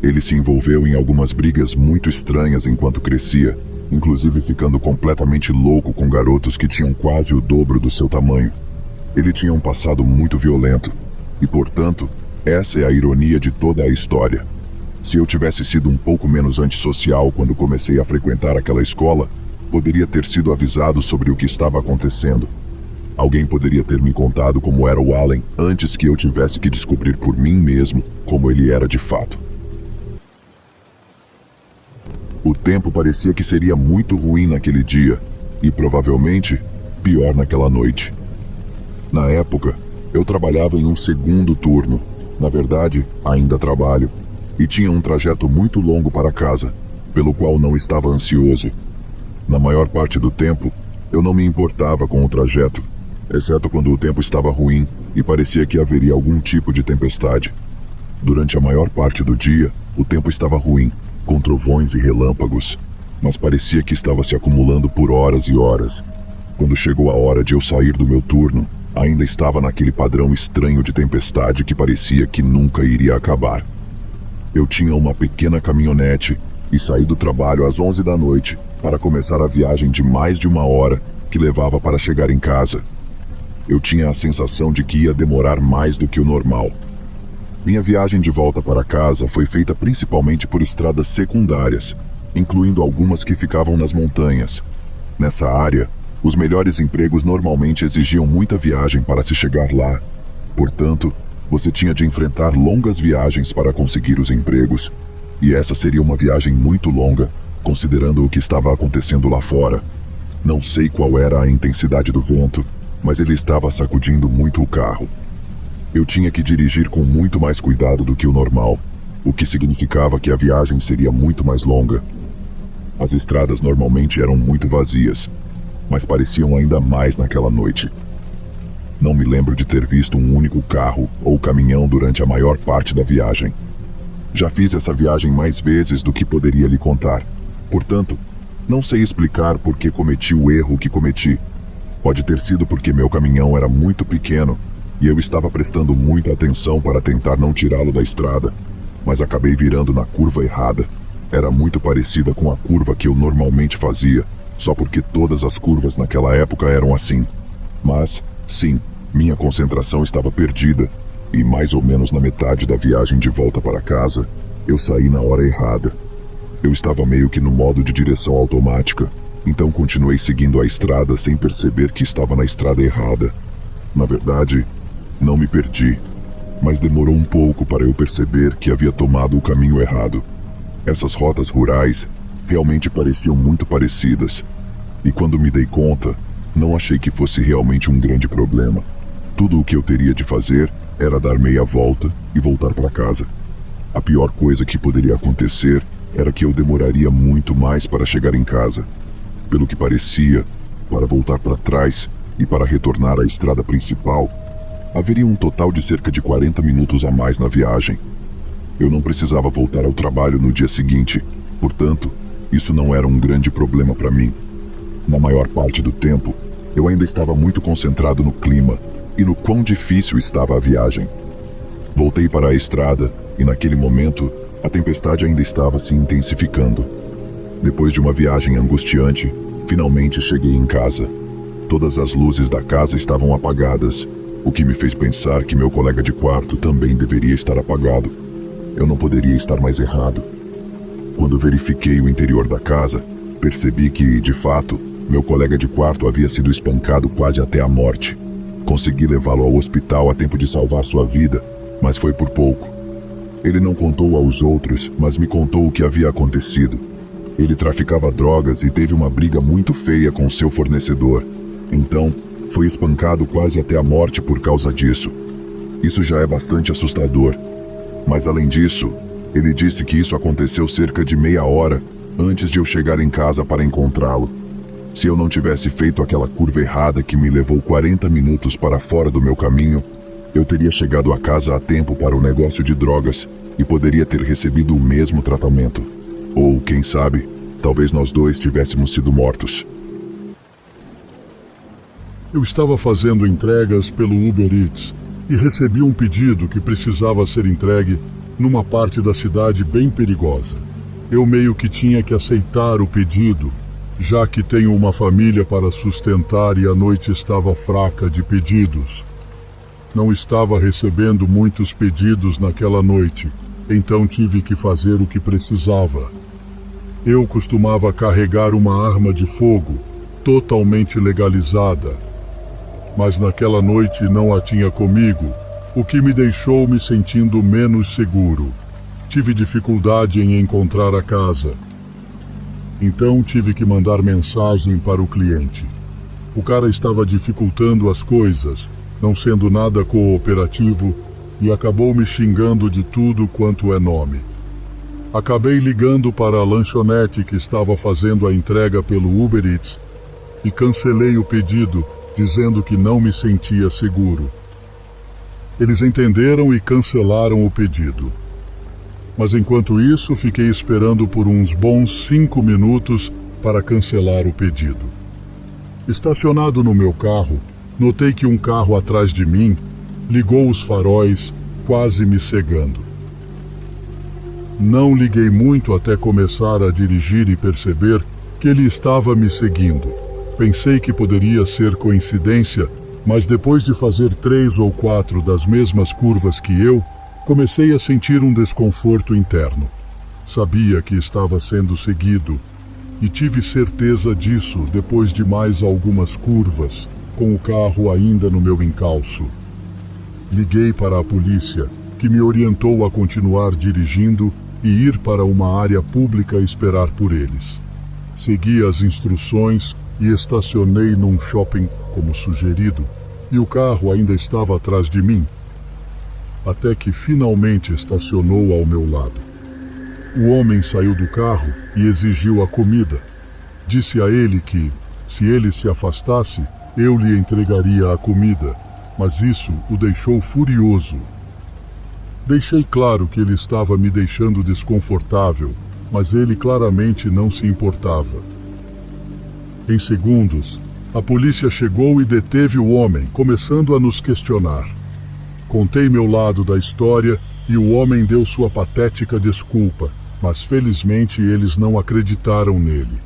Ele se envolveu em algumas brigas muito estranhas enquanto crescia, inclusive ficando completamente louco com garotos que tinham quase o dobro do seu tamanho. Ele tinha um passado muito violento, e portanto, essa é a ironia de toda a história. Se eu tivesse sido um pouco menos antissocial quando comecei a frequentar aquela escola, poderia ter sido avisado sobre o que estava acontecendo. Alguém poderia ter me contado como era o Allen antes que eu tivesse que descobrir por mim mesmo como ele era de fato. O tempo parecia que seria muito ruim naquele dia e provavelmente pior naquela noite. Na época, eu trabalhava em um segundo turno. Na verdade, ainda trabalho, e tinha um trajeto muito longo para casa, pelo qual não estava ansioso. Na maior parte do tempo, eu não me importava com o trajeto, exceto quando o tempo estava ruim e parecia que haveria algum tipo de tempestade. Durante a maior parte do dia, o tempo estava ruim, com trovões e relâmpagos, mas parecia que estava se acumulando por horas e horas. Quando chegou a hora de eu sair do meu turno, ainda estava naquele padrão estranho de tempestade que parecia que nunca iria acabar. Eu tinha uma pequena caminhonete e saí do trabalho às 11 da noite para começar a viagem de mais de 1 hora que levava para chegar em casa. Eu tinha a sensação de que ia demorar mais do que o normal. Minha viagem de volta para casa foi feita principalmente por estradas secundárias, incluindo algumas que ficavam nas montanhas. Nessa área, os melhores empregos normalmente exigiam muita viagem para se chegar lá. Portanto, você tinha de enfrentar longas viagens para conseguir os empregos, e essa seria uma viagem muito longa, considerando o que estava acontecendo lá fora. Não sei qual era a intensidade do vento, mas ele estava sacudindo muito o carro. Eu tinha que dirigir com muito mais cuidado do que o normal, o que significava que a viagem seria muito mais longa. As estradas normalmente eram muito vazias, mas pareciam ainda mais naquela noite. Não me lembro de ter visto um único carro ou caminhão durante a maior parte da viagem. Já fiz essa viagem mais vezes do que poderia lhe contar. Portanto, não sei explicar por que cometi o erro que cometi. Pode ter sido porque meu caminhão era muito pequeno e eu estava prestando muita atenção para tentar não tirá-lo da estrada, mas acabei virando na curva errada. Era muito parecida com a curva que eu normalmente fazia, só porque todas as curvas naquela época eram assim. Mas, sim, minha concentração estava perdida, e mais ou menos na metade da viagem de volta para casa, eu saí na hora errada. Eu estava meio que no modo de direção automática, então continuei seguindo a estrada sem perceber que estava na estrada errada. Na verdade, não me perdi, mas demorou um pouco para eu perceber que havia tomado o caminho errado. Essas rotas rurais realmente pareciam muito parecidas, e quando me dei conta, não achei que fosse realmente um grande problema. Tudo o que eu teria de fazer era dar meia volta e voltar para casa. A pior coisa que poderia acontecer era que eu demoraria muito mais para chegar em casa. Pelo que parecia, para voltar para trás e para retornar à estrada principal, haveria um total de cerca de 40 minutos a mais na viagem. Eu não precisava voltar ao trabalho no dia seguinte, portanto, isso não era um grande problema para mim. Na maior parte do tempo, eu ainda estava muito concentrado no clima e no quão difícil estava a viagem. Voltei para a estrada e, naquele momento, a tempestade ainda estava se intensificando. Depois de uma viagem angustiante, finalmente cheguei em casa. Todas as luzes da casa estavam apagadas, o que me fez pensar que meu colega de quarto também deveria estar apagado. Eu não poderia estar mais errado. Quando verifiquei o interior da casa, percebi que, de fato, meu colega de quarto havia sido espancado quase até a morte. Consegui levá-lo ao hospital a tempo de salvar sua vida, mas foi por pouco. Ele não contou aos outros, mas me contou o que havia acontecido. Ele traficava drogas e teve uma briga muito feia com seu fornecedor. Então, foi espancado quase até a morte por causa disso. Isso já é bastante assustador. Mas além disso, ele disse que isso aconteceu cerca de meia hora antes de eu chegar em casa para encontrá-lo. Se eu não tivesse feito aquela curva errada que me levou 40 minutos para fora do meu caminho, eu teria chegado a casa a tempo para o negócio de drogas e poderia ter recebido o mesmo tratamento. Ou, quem sabe, talvez nós dois tivéssemos sido mortos. Eu estava fazendo entregas pelo Uber Eats e recebi um pedido que precisava ser entregue numa parte da cidade bem perigosa. Eu meio que tinha que aceitar o pedido, já que tenho uma família para sustentar e a noite estava fraca de pedidos. Não estava recebendo muitos pedidos naquela noite, então tive que fazer o que precisava. Eu costumava carregar uma arma de fogo, totalmente legalizada, mas naquela noite não a tinha comigo, o que me deixou me sentindo menos seguro. Tive dificuldade em encontrar a casa. Então tive que mandar mensagem para o cliente. O cara estava dificultando as coisas, não sendo nada cooperativo, e acabou me xingando de tudo quanto é nome. Acabei ligando para a lanchonete que estava fazendo a entrega pelo Uber Eats e cancelei o pedido, dizendo que não me sentia seguro. Eles entenderam e cancelaram o pedido. Mas enquanto isso, fiquei esperando por uns bons 5 minutos para cancelar o pedido. Estacionado no meu carro, notei que um carro atrás de mim ligou os faróis, quase me cegando. Não liguei muito até começar a dirigir e perceber que ele estava me seguindo. Pensei que poderia ser coincidência, mas depois de fazer 3 ou 4 das mesmas curvas que eu, comecei a sentir um desconforto interno. Sabia que estava sendo seguido e tive certeza disso depois de mais algumas curvas, com o carro ainda no meu encalço. Liguei para a polícia, que me orientou a continuar dirigindo e ir para uma área pública esperar por eles. Segui as instruções e estacionei num shopping, como sugerido, e o carro ainda estava atrás de mim, até que finalmente estacionou ao meu lado. O homem saiu do carro e exigiu a comida. Disse a ele que, se ele se afastasse, eu lhe entregaria a comida, mas isso o deixou furioso. Deixei claro que ele estava me deixando desconfortável, mas ele claramente não se importava. Em segundos, a polícia chegou e deteve o homem, começando a nos questionar. Contei meu lado da história e o homem deu sua patética desculpa, mas felizmente eles não acreditaram nele.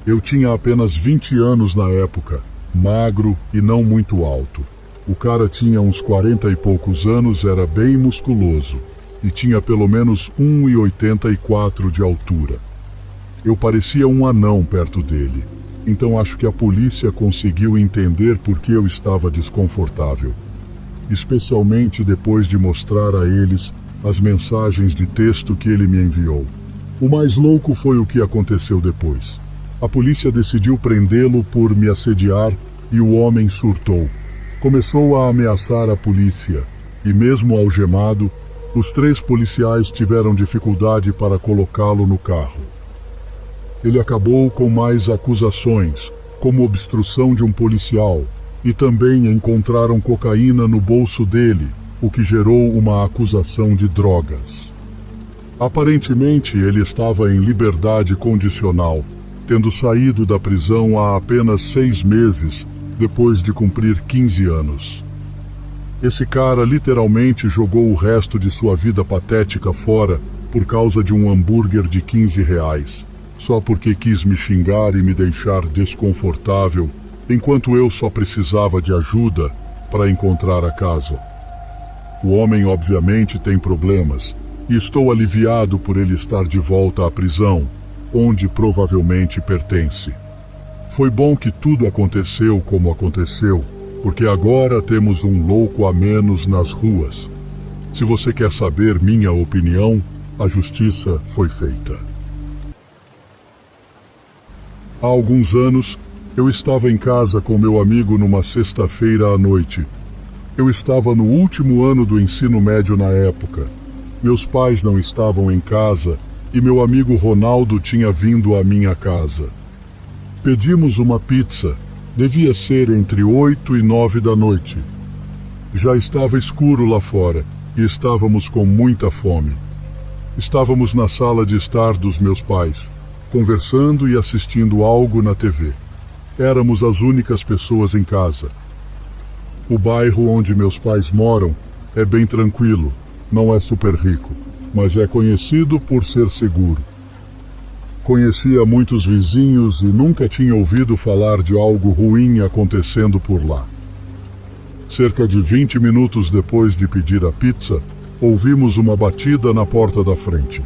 Eu tinha apenas 20 anos na época, magro e não muito alto. O cara tinha uns 40 e poucos anos, era bem musculoso e tinha pelo menos 1,84 de altura. Eu parecia um anão perto dele, então acho que a polícia conseguiu entender por que eu estava desconfortável. Especialmente depois de mostrar a eles as mensagens de texto que ele me enviou. O mais louco foi o que aconteceu depois. A polícia decidiu prendê-lo por me assediar e o homem surtou. Começou a ameaçar a polícia e, mesmo algemado, os 3 policiais tiveram dificuldade para colocá-lo no carro. Ele acabou com mais acusações, como obstrução de um policial, e também encontraram cocaína no bolso dele, o que gerou uma acusação de drogas. Aparentemente, ele estava em liberdade condicional, tendo saído da prisão há apenas 6 meses, depois de cumprir 15 anos. Esse cara literalmente jogou o resto de sua vida patética fora por causa de um hambúrguer de R$ 15, só porque quis me xingar e me deixar desconfortável, enquanto eu só precisava de ajuda para encontrar a casa. O homem obviamente tem problemas, e estou aliviado por ele estar de volta à prisão, onde provavelmente pertence. Foi bom que tudo aconteceu como aconteceu, porque agora temos um louco a menos nas ruas. Se você quer saber minha opinião, a justiça foi feita. Há alguns anos, eu estava em casa com meu amigo numa sexta-feira à noite. Eu estava no último ano do ensino médio na época. Meus pais não estavam em casa e meu amigo Ronaldo tinha vindo à minha casa. Pedimos uma pizza. Devia ser entre 8 e 9 da noite. Já estava escuro lá fora e estávamos com muita fome. Estávamos na sala de estar dos meus pais, conversando e assistindo algo na TV. Éramos as únicas pessoas em casa. O bairro onde meus pais moram é bem tranquilo, não é super rico, mas é conhecido por ser seguro. Conhecia muitos vizinhos e nunca tinha ouvido falar de algo ruim acontecendo por lá. Cerca de 20 minutos depois de pedir a pizza, ouvimos uma batida na porta da frente.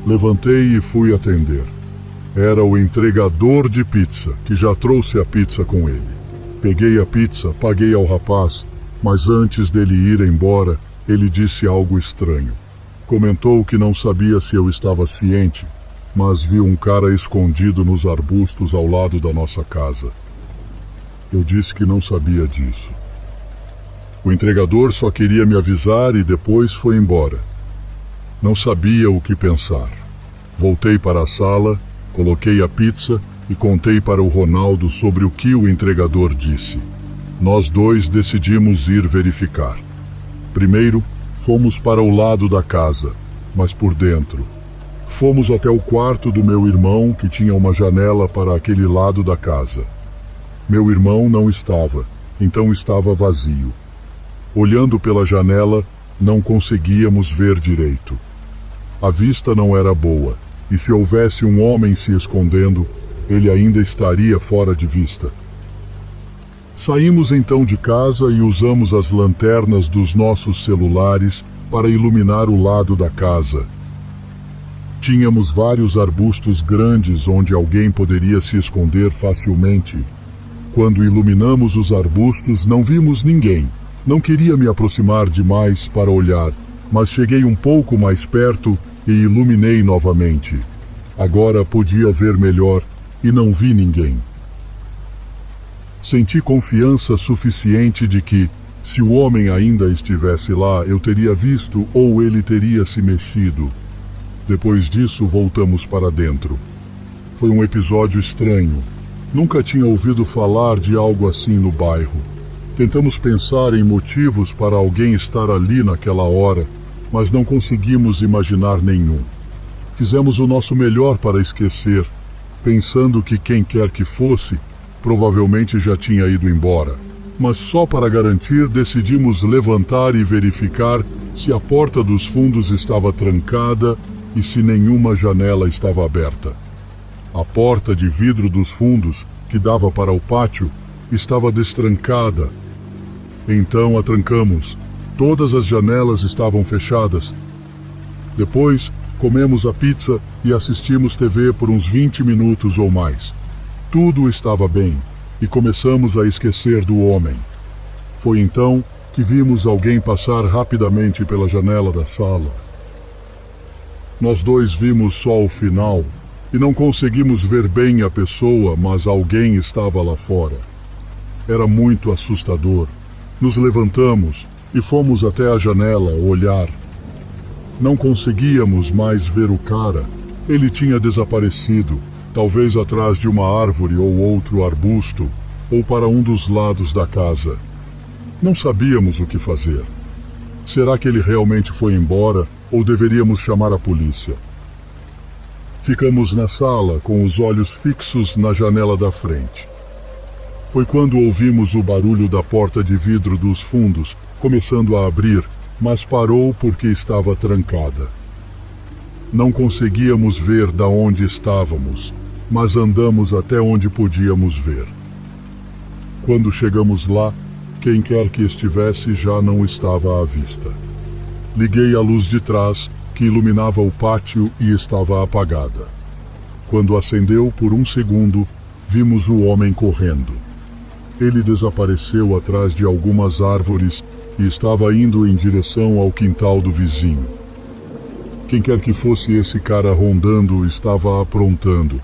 Levantei e fui atender. Era o entregador de pizza, que já trouxe a pizza com ele. Peguei a pizza, paguei ao rapaz, mas antes dele ir embora, ele disse algo estranho. Comentou que não sabia se eu estava ciente, mas viu um cara escondido nos arbustos ao lado da nossa casa. Eu disse que não sabia disso. O entregador só queria me avisar e depois foi embora. Não sabia o que pensar. Voltei para a sala, coloquei a pizza e contei para o Ronaldo sobre o que o entregador disse. Nós dois decidimos ir verificar. Primeiro, fomos para o lado da casa, mas por dentro. Fomos até o quarto do meu irmão, que tinha uma janela para aquele lado da casa. Meu irmão não estava, então estava vazio. Olhando pela janela, não conseguíamos ver direito. A vista não era boa, e se houvesse um homem se escondendo, ele ainda estaria fora de vista. Saímos então de casa e usamos as lanternas dos nossos celulares para iluminar o lado da casa. Tínhamos vários arbustos grandes onde alguém poderia se esconder facilmente. Quando iluminamos os arbustos, não vimos ninguém. Não queria me aproximar demais para olhar, mas cheguei um pouco mais perto e iluminei novamente. Agora podia ver melhor e não vi ninguém. Senti confiança suficiente de que, se o homem ainda estivesse lá, eu teria visto ou ele teria se mexido. Depois disso, voltamos para dentro. Foi um episódio estranho. Nunca tinha ouvido falar de algo assim no bairro. Tentamos pensar em motivos para alguém estar ali naquela hora, mas não conseguimos imaginar nenhum. Fizemos o nosso melhor para esquecer, pensando que quem quer que fosse, provavelmente já tinha ido embora. Mas só para garantir, decidimos levantar e verificar se a porta dos fundos estava trancada e se nenhuma janela estava aberta. A porta de vidro dos fundos, que dava para o pátio, estava destrancada. Então a trancamos. Todas as janelas estavam fechadas. Depois, comemos a pizza e assistimos TV por uns 20 minutos ou mais. Tudo estava bem e começamos a esquecer do homem. Foi então que vimos alguém passar rapidamente pela janela da sala. Nós dois vimos só o final e não conseguimos ver bem a pessoa, mas alguém estava lá fora. Era muito assustador. Nos levantamos e fomos até a janela olhar. Não conseguíamos mais ver o cara. Ele tinha desaparecido, talvez atrás de uma árvore ou outro arbusto, ou para um dos lados da casa. Não sabíamos o que fazer. Será que ele realmente foi embora ou deveríamos chamar a polícia? Ficamos na sala com os olhos fixos na janela da frente. Foi quando ouvimos o barulho da porta de vidro dos fundos começando a abrir, mas parou porque estava trancada. Não conseguíamos ver de onde estávamos, mas andamos até onde podíamos ver. Quando chegamos lá, quem quer que estivesse já não estava à vista. Liguei a luz de trás, que iluminava o pátio, e estava apagada. Quando acendeu por um segundo, vimos o homem correndo. Ele desapareceu atrás de algumas árvores e estava indo em direção ao quintal do vizinho. Quem quer que fosse esse cara rondando estava aprontando.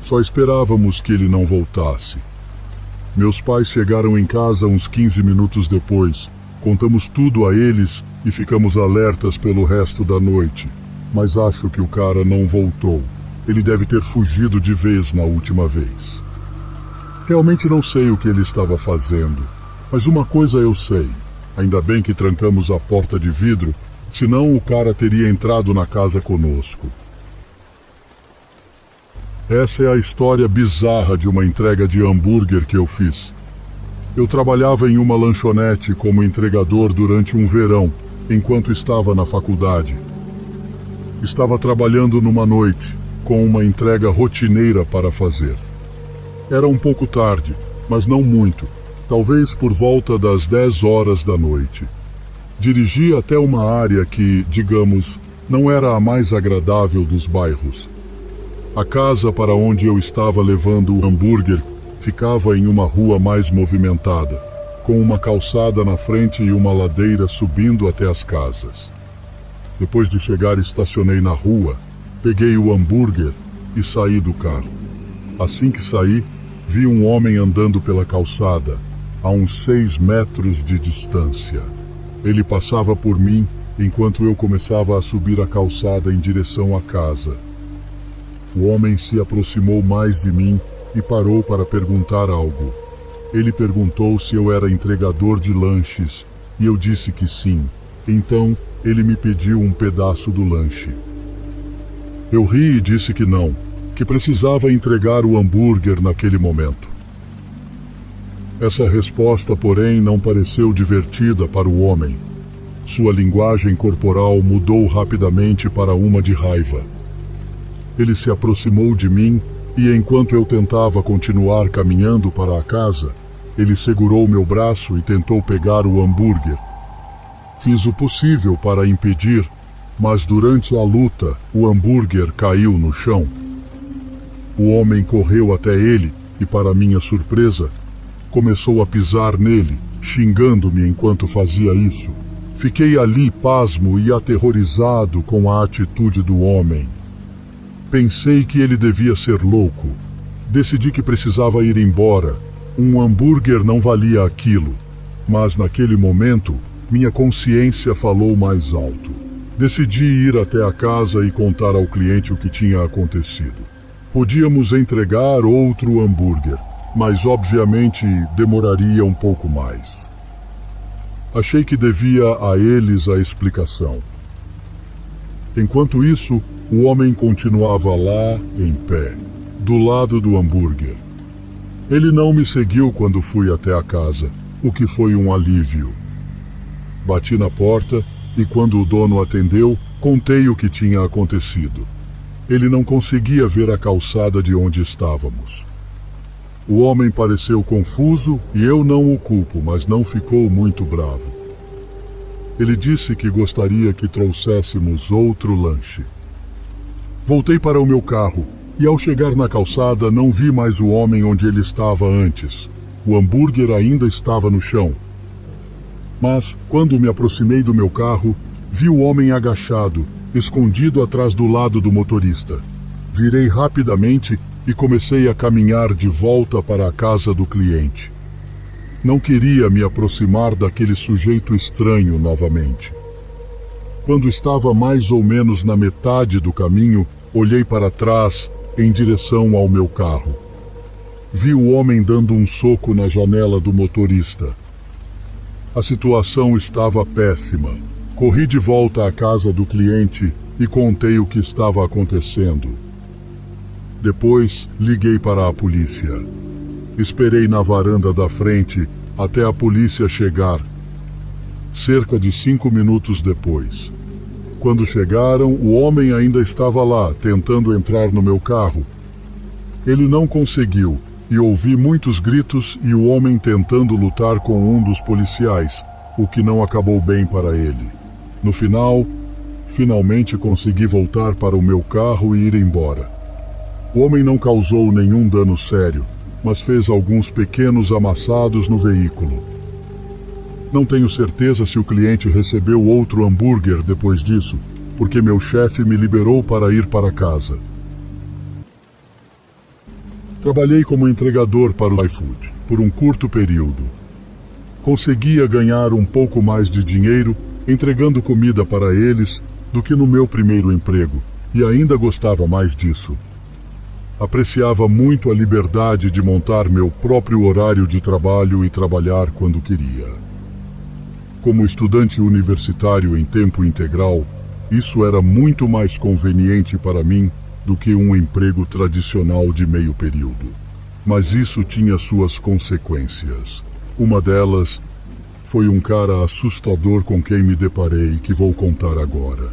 Só esperávamos que ele não voltasse. Meus pais chegaram em casa uns 15 minutos depois. Contamos tudo a eles e ficamos alertas pelo resto da noite. Mas acho que o cara não voltou. Ele deve ter fugido de vez na última vez. Realmente não sei o que ele estava fazendo, mas uma coisa eu sei. Ainda bem que trancamos a porta de vidro, senão o cara teria entrado na casa conosco. Essa é a história bizarra de uma entrega de hambúrguer que eu fiz. Eu trabalhava em uma lanchonete como entregador durante um verão, enquanto estava na faculdade. Estava trabalhando numa noite, com uma entrega rotineira para fazer. Era um pouco tarde, mas não muito, talvez por volta das 10 horas da noite. Dirigi até uma área que, digamos, não era a mais agradável dos bairros. A casa para onde eu estava levando o hambúrguer ficava em uma rua mais movimentada, com uma calçada na frente e uma ladeira subindo até as casas. Depois de chegar, estacionei na rua, peguei o hambúrguer e saí do carro. Assim que saí, vi um homem andando pela calçada, a uns 6 metros de distância. Ele passava por mim enquanto eu começava a subir a calçada em direção à casa. O homem se aproximou mais de mim e parou para perguntar algo. Ele perguntou se eu era entregador de lanches e eu disse que sim. Então, ele me pediu um pedaço do lanche. Eu ri e disse que não, que precisava entregar o hambúrguer naquele momento. Essa resposta, porém, não pareceu divertida para o homem. Sua linguagem corporal mudou rapidamente para uma de raiva. Ele se aproximou de mim e, enquanto eu tentava continuar caminhando para a casa, ele segurou meu braço e tentou pegar o hambúrguer. Fiz o possível para impedir, mas durante a luta, o hambúrguer caiu no chão. O homem correu até ele e, para minha surpresa, começou a pisar nele, xingando-me enquanto fazia isso. Fiquei ali pasmo e aterrorizado com a atitude do homem. Pensei que ele devia ser louco. Decidi que precisava ir embora. Um hambúrguer não valia aquilo. Mas naquele momento, minha consciência falou mais alto. Decidi ir até a casa e contar ao cliente o que tinha acontecido. Podíamos entregar outro hambúrguer, mas obviamente demoraria um pouco mais. Achei que devia a eles a explicação. Enquanto isso, o homem continuava lá, em pé, do lado do hambúrguer. Ele não me seguiu quando fui até a casa, o que foi um alívio. Bati na porta e, quando o dono atendeu, contei o que tinha acontecido. Ele não conseguia ver a calçada de onde estávamos. O homem pareceu confuso e eu não o culpo, mas não ficou muito bravo. Ele disse que gostaria que trouxéssemos outro lanche. Voltei para o meu carro e, ao chegar na calçada, não vi mais o homem onde ele estava antes. O hambúrguer ainda estava no chão. Mas, quando me aproximei do meu carro, vi o homem agachado, escondido atrás do lado do motorista. Virei rapidamente e comecei a caminhar de volta para a casa do cliente. Não queria me aproximar daquele sujeito estranho novamente. Quando estava mais ou menos na metade do caminho, olhei para trás em direção ao meu carro. Vi o homem dando um soco na janela do motorista. A situação estava péssima. Corri de volta à casa do cliente e contei o que estava acontecendo. Depois, liguei para a polícia. Esperei na varanda da frente até a polícia chegar. Cerca de 5 minutos depois. Quando chegaram, o homem ainda estava lá, tentando entrar no meu carro. Ele não conseguiu e ouvi muitos gritos e o homem tentando lutar com um dos policiais, o que não acabou bem para ele. No final, finalmente consegui voltar para o meu carro e ir embora. O homem não causou nenhum dano sério, mas fez alguns pequenos amassados no veículo. Não tenho certeza se o cliente recebeu outro hambúrguer depois disso, porque meu chefe me liberou para ir para casa. Trabalhei como entregador para o iFood por um curto período. Conseguia ganhar um pouco mais de dinheiro entregando comida para eles do que no meu primeiro emprego, e ainda gostava mais disso. Apreciava muito a liberdade de montar meu próprio horário de trabalho e trabalhar quando queria. Como estudante universitário em tempo integral, isso era muito mais conveniente para mim do que um emprego tradicional de meio período. Mas isso tinha suas consequências. Uma delas foi um cara assustador com quem me deparei, que vou contar agora.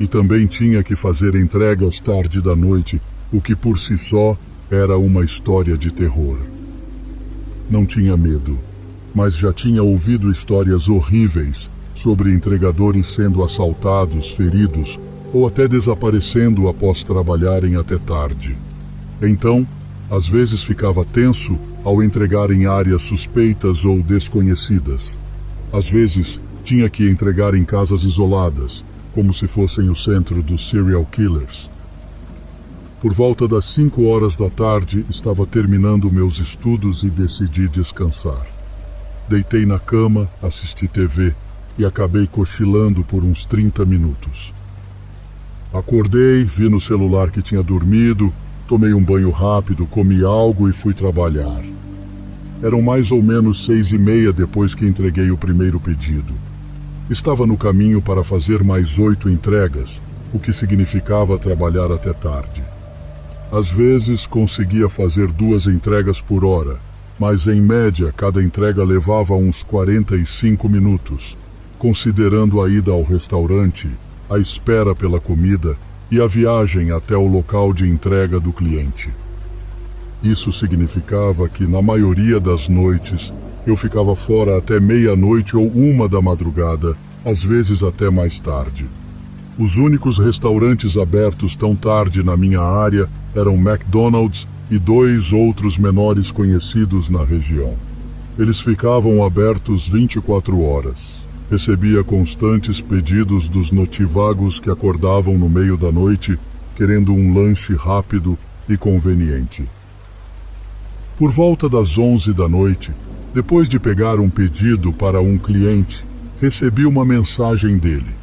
E também tinha que fazer entregas tarde da noite, o que por si só era uma história de terror. Não tinha medo, mas já tinha ouvido histórias horríveis sobre entregadores sendo assaltados, feridos ou até desaparecendo após trabalharem até tarde. Então, Às vezes ficava tenso ao entregar em áreas suspeitas ou desconhecidas. Às vezes tinha que entregar em casas isoladas, como se fossem o centro dos serial killers. Por volta das 5 horas da tarde, estava terminando meus estudos e decidi descansar. Deitei na cama, assisti TV e acabei cochilando por uns 30 minutos. Acordei, vi no celular que tinha dormido, tomei um banho rápido, comi algo e fui trabalhar. Eram mais ou menos 6h30 depois que entreguei o primeiro pedido. Estava no caminho para fazer mais 8 entregas, o que significava trabalhar até tarde. Às vezes conseguia fazer 2 entregas por hora, mas em média cada entrega levava uns 45 minutos, considerando a ida ao restaurante, a espera pela comida e a viagem até o local de entrega do cliente. Isso significava que, na maioria das noites, eu ficava fora até meia-noite ou 1 da madrugada, às vezes até mais tarde. Os únicos restaurantes abertos tão tarde na minha área eram McDonald's e 2 outros menores conhecidos na região. Eles ficavam abertos 24 horas. Recebia constantes pedidos dos notivagos que acordavam no meio da noite, querendo um lanche rápido e conveniente. Por volta das 11 da noite, depois de pegar um pedido para um cliente, recebi uma mensagem dele.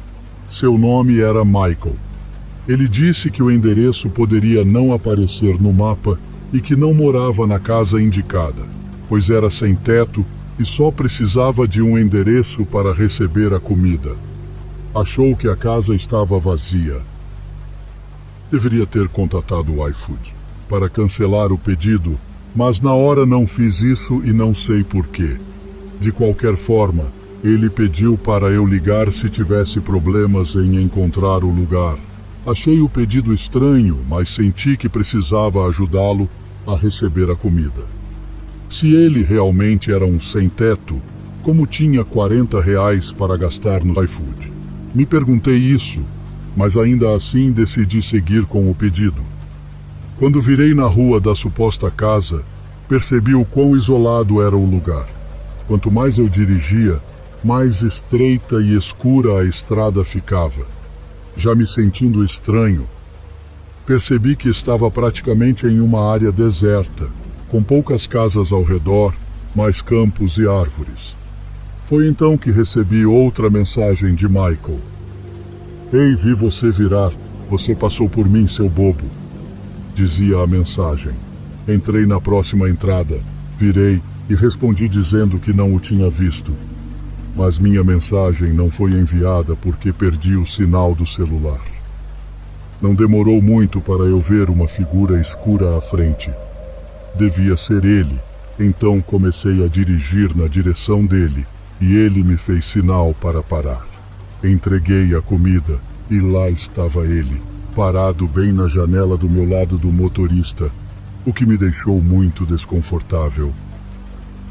Seu nome era Michael. Ele disse que o endereço poderia não aparecer no mapa e que não morava na casa indicada, pois era sem teto e só precisava de um endereço para receber a comida. Achou que a casa estava vazia. Deveria ter contatado o iFood para cancelar o pedido, mas na hora não fiz isso e não sei porquê. De qualquer forma, ele pediu para eu ligar se tivesse problemas em encontrar o lugar. Achei o pedido estranho, mas senti que precisava ajudá-lo a receber a comida. Se ele realmente era um sem-teto, como tinha R$ 40 para gastar no iFood? Me perguntei isso, mas ainda assim decidi seguir com o pedido. Quando virei na rua da suposta casa, percebi o quão isolado era o lugar. Quanto mais eu dirigia, mais estreita e escura a estrada ficava. Já me sentindo estranho, percebi que estava praticamente em uma área deserta, com poucas casas ao redor, mais campos e árvores. Foi então que recebi outra mensagem de Michael. Ei, vi você virar. Você passou por mim, seu bobo. Dizia a mensagem. Entrei na próxima entrada, virei e respondi dizendo que não o tinha visto. Mas minha mensagem não foi enviada porque perdi o sinal do celular. Não demorou muito para eu ver uma figura escura à frente. Devia ser ele, então comecei a dirigir na direção dele e ele me fez sinal para parar. Entreguei a comida e lá estava ele, parado bem na janela do meu lado do motorista, o que me deixou muito desconfortável.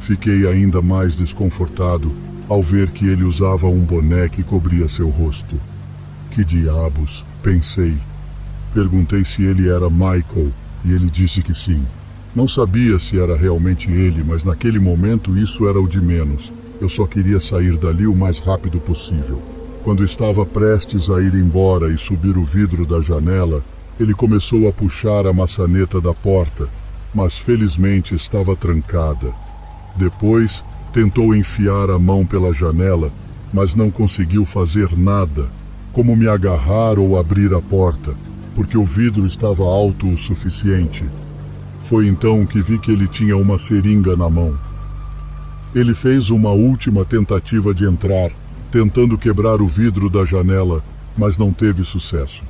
Fiquei ainda mais desconfortado ao ver que ele usava um boné que cobria seu rosto. Que diabos, pensei. Perguntei se ele era Michael e ele disse que sim. Não sabia se era realmente ele, mas naquele momento isso era o de menos. Eu só queria sair dali o mais rápido possível. Quando estava prestes a ir embora e subir o vidro da janela, ele começou a puxar a maçaneta da porta, mas felizmente estava trancada. Depois, tentou enfiar a mão pela janela, mas não conseguiu fazer nada, como me agarrar ou abrir a porta, porque o vidro estava alto o suficiente. Foi então que vi que ele tinha uma seringa na mão. Ele fez uma última tentativa de entrar, tentando quebrar o vidro da janela, mas não teve sucesso.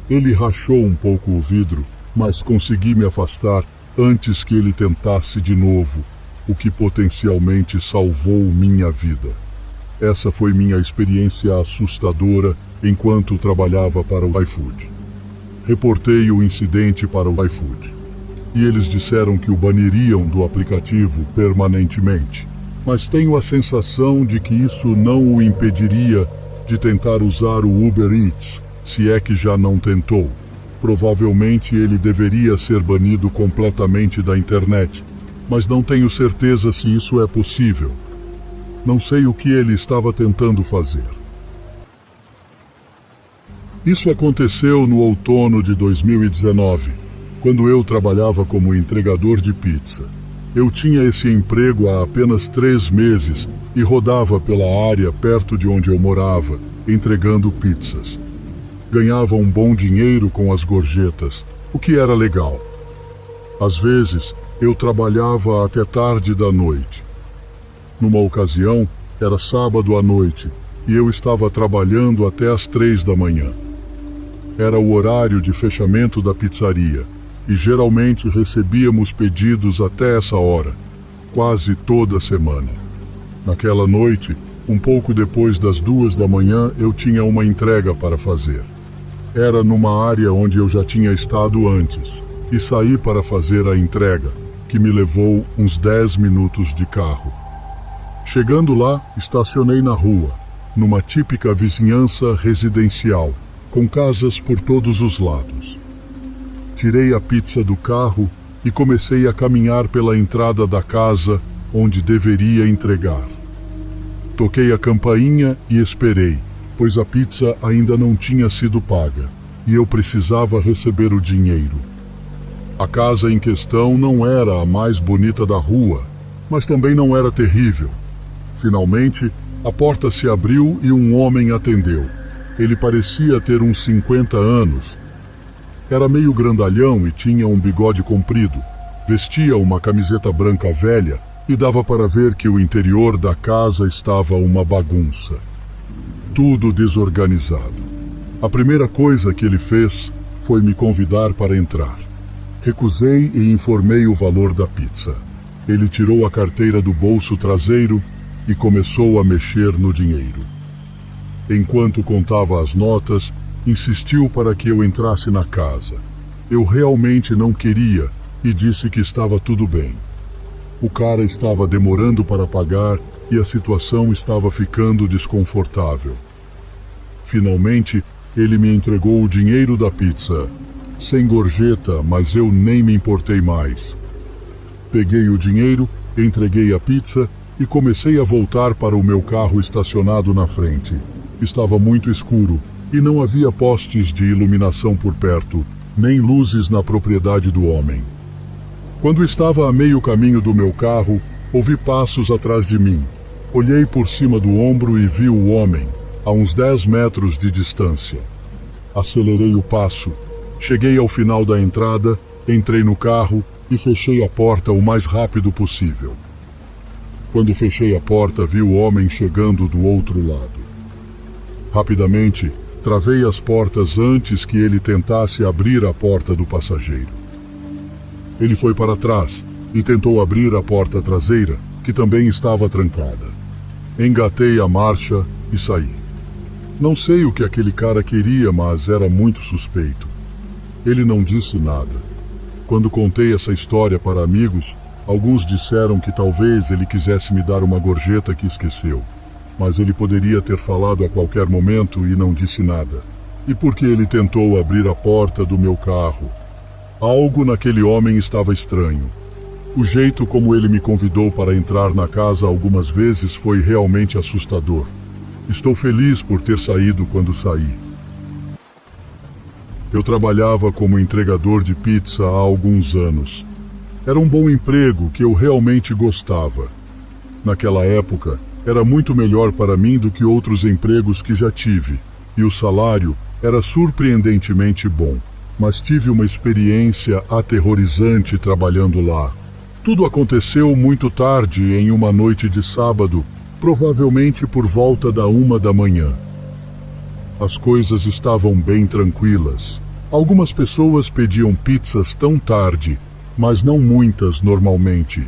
Ele rachou um pouco o vidro, mas consegui me afastar antes que ele tentasse de novo, o que potencialmente salvou minha vida. Essa foi minha experiência assustadora enquanto trabalhava para o iFood. Reportei o incidente para o iFood, e eles disseram que o baniriam do aplicativo permanentemente, mas tenho a sensação de que isso não o impediria de tentar usar o Uber Eats, se é que já não tentou, provavelmente ele deveria ser banido completamente da internet, mas não tenho certeza se isso é possível. Não sei o que ele estava tentando fazer. Isso aconteceu no outono de 2019, quando eu trabalhava como entregador de pizza. Eu tinha esse emprego há apenas 3 meses e rodava pela área perto de onde eu morava, entregando pizzas. Ganhava um bom dinheiro com as gorjetas, o que era legal. Às vezes, eu trabalhava até tarde da noite. Numa ocasião, era sábado à noite e eu estava trabalhando até às 3 da manhã. Era o horário de fechamento da pizzaria e geralmente recebíamos pedidos até essa hora, quase toda semana. Naquela noite, um pouco depois das 2 da manhã, eu tinha uma entrega para fazer. Era numa área onde eu já tinha estado antes e saí para fazer a entrega, que me levou uns 10 minutos de carro. Chegando lá, estacionei na rua, numa típica vizinhança residencial, com casas por todos os lados. Tirei a pizza do carro e comecei a caminhar pela entrada da casa onde deveria entregar. Toquei a campainha e esperei, pois a pizza ainda não tinha sido paga e eu precisava receber o dinheiro. A casa em questão não era a mais bonita da rua, mas também não era terrível. Finalmente, a porta se abriu e um homem atendeu. Ele parecia ter uns 50 anos. Era meio grandalhão e tinha um bigode comprido. Vestia uma camiseta branca velha e dava para ver que o interior da casa estava uma bagunça. Tudo desorganizado. A primeira coisa que ele fez foi me convidar para entrar. Recusei e informei o valor da pizza. Ele tirou a carteira do bolso traseiro e começou a mexer no dinheiro. Enquanto contava as notas, insistiu para que eu entrasse na casa. Eu realmente não queria e disse que estava tudo bem. O cara estava demorando para pagar e a situação estava ficando desconfortável. Finalmente, ele me entregou o dinheiro da pizza. Sem gorjeta, mas eu nem me importei mais. Peguei o dinheiro, entreguei a pizza e comecei a voltar para o meu carro estacionado na frente. Estava muito escuro e não havia postes de iluminação por perto, nem luzes na propriedade do homem. Quando estava a meio caminho do meu carro, ouvi passos atrás de mim. Olhei por cima do ombro e vi o homem, a uns 10 metros de distância. Acelerei o passo. Cheguei ao final da entrada, entrei no carro e fechei a porta o mais rápido possível. Quando fechei a porta, vi o homem chegando do outro lado. Rapidamente, travei as portas antes que ele tentasse abrir a porta do passageiro. Ele foi para trás e tentou abrir a porta traseira, que também estava trancada. Engatei a marcha e saí. Não sei o que aquele cara queria, mas era muito suspeito. Ele não disse nada. Quando contei essa história para amigos, alguns disseram que talvez ele quisesse me dar uma gorjeta que esqueceu. Mas ele poderia ter falado a qualquer momento e não disse nada. E por que ele tentou abrir a porta do meu carro? Algo naquele homem estava estranho. O jeito como ele me convidou para entrar na casa algumas vezes foi realmente assustador. Estou feliz por ter saído quando saí. Eu trabalhava como entregador de pizza há alguns anos. Era um bom emprego que eu realmente gostava. Naquela época, era muito melhor para mim do que outros empregos que já tive, e o salário era surpreendentemente bom. Mas tive uma experiência aterrorizante trabalhando lá. Tudo aconteceu muito tarde, em uma noite de sábado, provavelmente por volta da 1 da manhã. As coisas estavam bem tranquilas. Algumas pessoas pediam pizzas tão tarde, mas não muitas normalmente.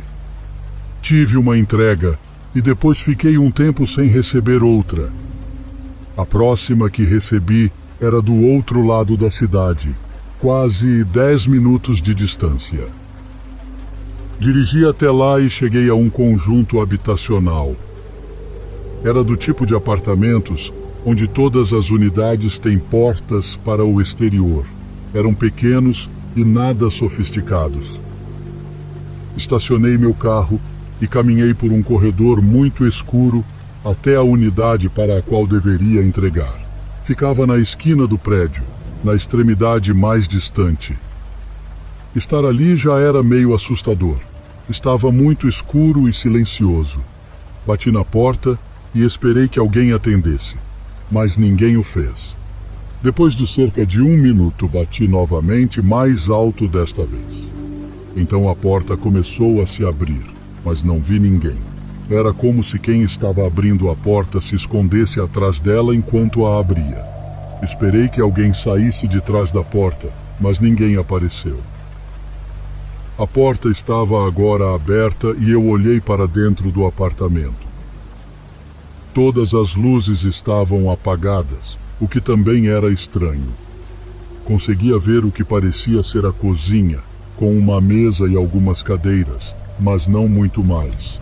Tive uma entrega e depois fiquei um tempo sem receber outra. A próxima que recebi era do outro lado da cidade, quase 10 minutos de distância. Dirigi até lá e cheguei a um conjunto habitacional. Era do tipo de apartamentos onde todas as unidades têm portas para o exterior. Eram pequenos e nada sofisticados. Estacionei meu carro e caminhei por um corredor muito escuro até a unidade para a qual deveria entregar. Ficava na esquina do prédio, na extremidade mais distante. Estar ali já era meio assustador. Estava muito escuro e silencioso. Bati na porta e esperei que alguém atendesse, mas ninguém o fez. Depois de cerca de 1 minuto, bati novamente, mais alto desta vez. Então a porta começou a se abrir, mas não vi ninguém. Era como se quem estava abrindo a porta se escondesse atrás dela enquanto a abria. Esperei que alguém saísse de trás da porta, mas ninguém apareceu. A porta estava agora aberta e eu olhei para dentro do apartamento. Todas as luzes estavam apagadas, o que também era estranho. Conseguia ver o que parecia ser a cozinha, com uma mesa e algumas cadeiras, mas não muito mais.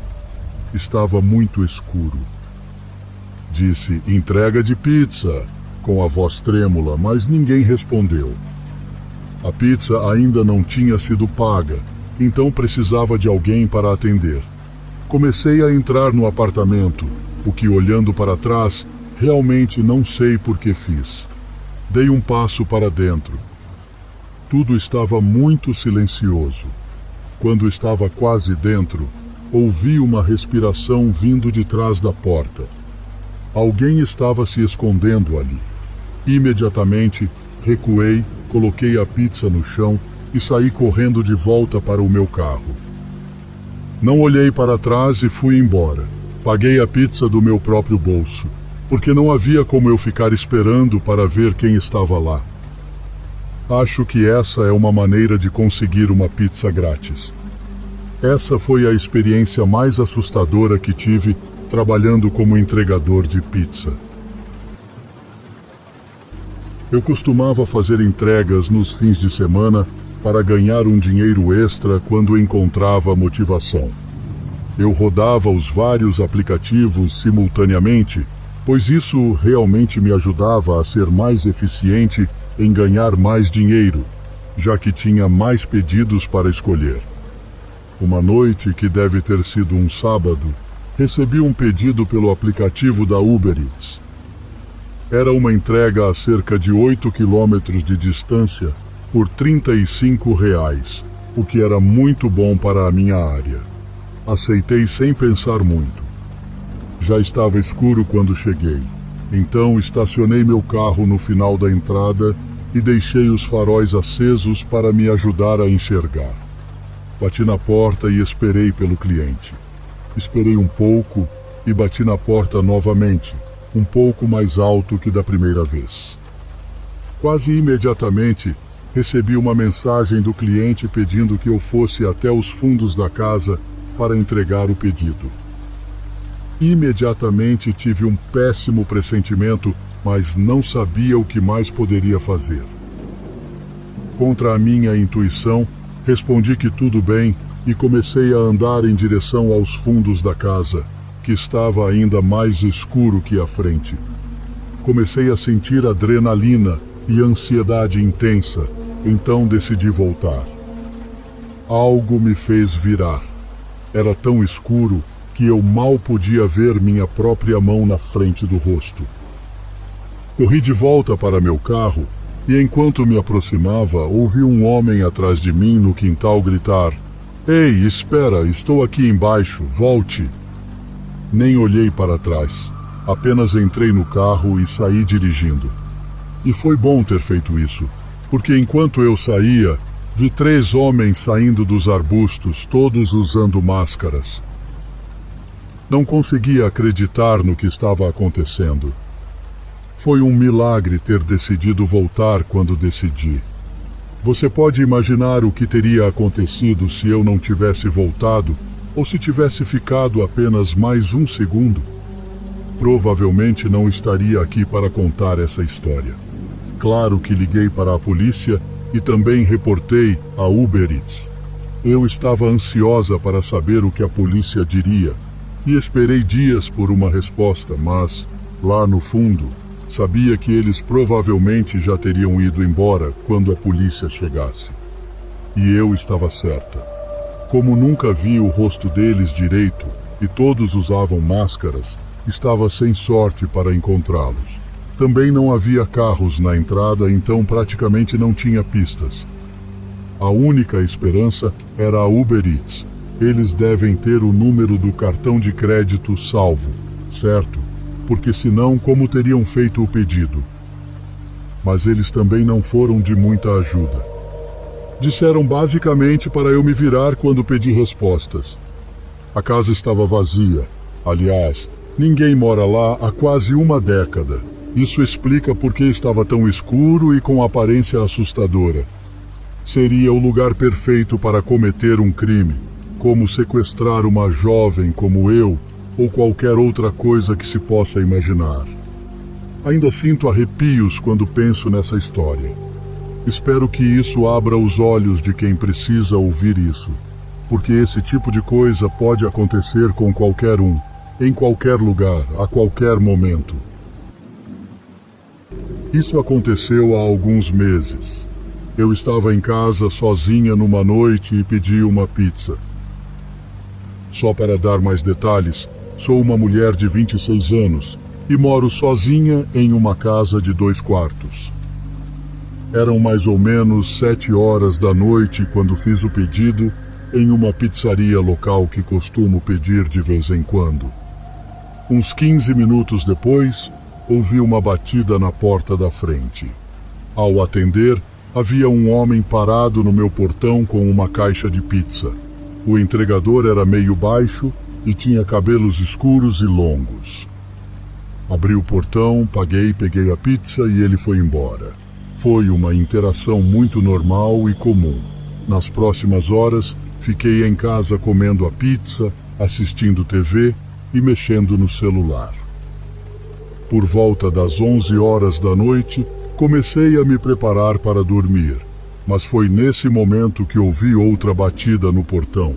Estava muito escuro. Disse: "Entrega de pizza", com a voz trêmula, mas ninguém respondeu. A pizza ainda não tinha sido paga, então precisava de alguém para atender. Comecei a entrar no apartamento, o que, olhando para trás, realmente não sei por que fiz. Dei um passo para dentro. Tudo estava muito silencioso. Quando estava quase dentro, ouvi uma respiração vindo de trás da porta. Alguém estava se escondendo ali. Imediatamente, recuei, coloquei a pizza no chão e saí correndo de volta para o meu carro. Não olhei para trás e fui embora. Paguei a pizza do meu próprio bolso, porque não havia como eu ficar esperando para ver quem estava lá. Acho que essa é uma maneira de conseguir uma pizza grátis. Essa foi a experiência mais assustadora que tive trabalhando como entregador de pizza. Eu costumava fazer entregas nos fins de semana para ganhar um dinheiro extra quando encontrava motivação. Eu rodava os vários aplicativos simultaneamente, pois isso realmente me ajudava a ser mais eficiente em ganhar mais dinheiro, já que tinha mais pedidos para escolher. Uma noite, que deve ter sido um sábado, recebi um pedido pelo aplicativo da Uber Eats. Era uma entrega a cerca de 8 quilômetros de distância por R$35, o que era muito bom para a minha área. Aceitei sem pensar muito. Já estava escuro quando cheguei, então estacionei meu carro no final da entrada e deixei os faróis acesos para me ajudar a enxergar. Bati na porta e esperei pelo cliente. Esperei um pouco e bati na porta novamente, um pouco mais alto que da primeira vez. Quase imediatamente, recebi uma mensagem do cliente pedindo que eu fosse até os fundos da casa para entregar o pedido. Imediatamente tive um péssimo pressentimento, mas não sabia o que mais poderia fazer. Contra a minha intuição, respondi que tudo bem e comecei a andar em direção aos fundos da casa, que estava ainda mais escuro que a frente. Comecei a sentir adrenalina e ansiedade intensa, então decidi voltar. Algo me fez virar. Era tão escuro que eu mal podia ver minha própria mão na frente do rosto. Corri de volta para meu carro e, enquanto me aproximava, ouvi um homem atrás de mim no quintal gritar: "Ei, espera, estou aqui embaixo, volte!" Nem olhei para trás, apenas entrei no carro e saí dirigindo. E foi bom ter feito isso, porque enquanto eu saía, vi 3 homens saindo dos arbustos, todos usando máscaras. Não conseguia acreditar no que estava acontecendo. Foi um milagre ter decidido voltar quando decidi. Você pode imaginar o que teria acontecido se eu não tivesse voltado ou se tivesse ficado apenas mais 1 segundo? Provavelmente não estaria aqui para contar essa história. Claro que liguei para a polícia e também reportei a Uber Eats. Eu estava ansiosa para saber o que a polícia diria e esperei dias por uma resposta, mas, lá no fundo, Sabia que eles provavelmente já teriam ido embora quando a polícia chegasse. E eu estava certa. Como nunca vi o rosto deles direito e todos usavam máscaras, estava sem sorte para encontrá-los. Também não havia carros na entrada, então praticamente não tinha pistas. A única esperança era a Uber Eats. Eles devem ter o número do cartão de crédito salvo, certo? Porque senão, como teriam feito o pedido? Mas eles também não foram de muita ajuda. Disseram basicamente para eu me virar quando pedi respostas. A casa estava vazia. Aliás, ninguém mora lá há quase uma década. Isso explica por que estava tão escuro e com aparência assustadora. Seria o lugar perfeito para cometer um crime, como sequestrar uma jovem como eu ou qualquer outra coisa que se possa imaginar. Ainda sinto arrepios quando penso nessa história. Espero que isso abra os olhos de quem precisa ouvir isso, porque esse tipo de coisa pode acontecer com qualquer um, em qualquer lugar, a qualquer momento. Isso aconteceu há alguns meses. Eu estava em casa sozinha numa noite e pedi uma pizza. Só para dar mais detalhes, sou uma mulher de 26 anos e moro sozinha em uma casa de 2 quartos. Eram mais ou menos 7 horas da noite quando fiz o pedido em uma pizzaria local que costumo pedir de vez em quando. Uns 15 minutos depois, ouvi uma batida na porta da frente. Ao atender, havia um homem parado no meu portão com uma caixa de pizza. O entregador era meio baixo e tinha cabelos escuros e longos. Abri o portão, paguei, peguei a pizza e ele foi embora. Foi uma interação muito normal e comum. Nas próximas horas, fiquei em casa comendo a pizza, assistindo TV e mexendo no celular. Por volta das 11 horas da noite, comecei a me preparar para dormir, mas foi nesse momento que ouvi outra batida no portão.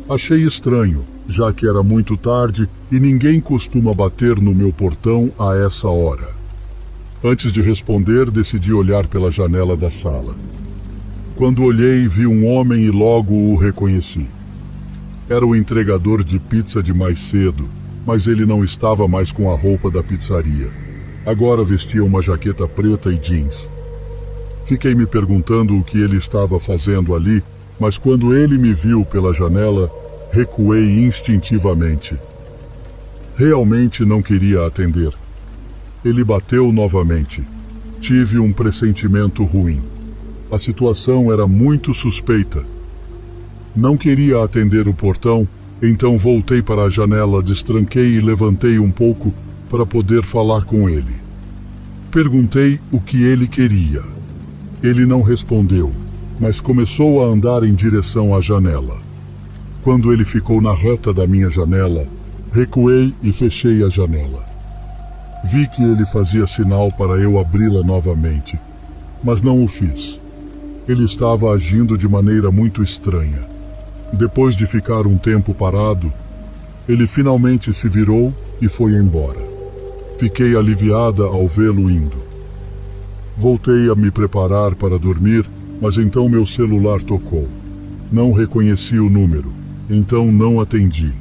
Achei estranho, já que era muito tarde e ninguém costuma bater no meu portão a essa hora. Antes de responder, decidi olhar pela janela da sala. Quando olhei, vi um homem e logo o reconheci. Era o entregador de pizza de mais cedo, mas ele não estava mais com a roupa da pizzaria. Agora vestia uma jaqueta preta e jeans. Fiquei me perguntando o que ele estava fazendo ali, mas quando ele me viu pela janela, recuei instintivamente. Realmente não queria atender. Ele bateu novamente. Tive um pressentimento ruim. A situação era muito suspeita. Não queria atender o portão, então voltei para a janela, destranquei e levantei um pouco para poder falar com ele. Perguntei o que ele queria. Ele não respondeu, mas começou a andar em direção à janela. Quando ele ficou na reta da minha janela, recuei e fechei a janela. Vi que ele fazia sinal para eu abri-la novamente, mas não o fiz. Ele estava agindo de maneira muito estranha. Depois de ficar um tempo parado, ele finalmente se virou e foi embora. Fiquei aliviada ao vê-lo indo. Voltei a me preparar para dormir, mas então meu celular tocou. Não reconheci o número, então não atendi.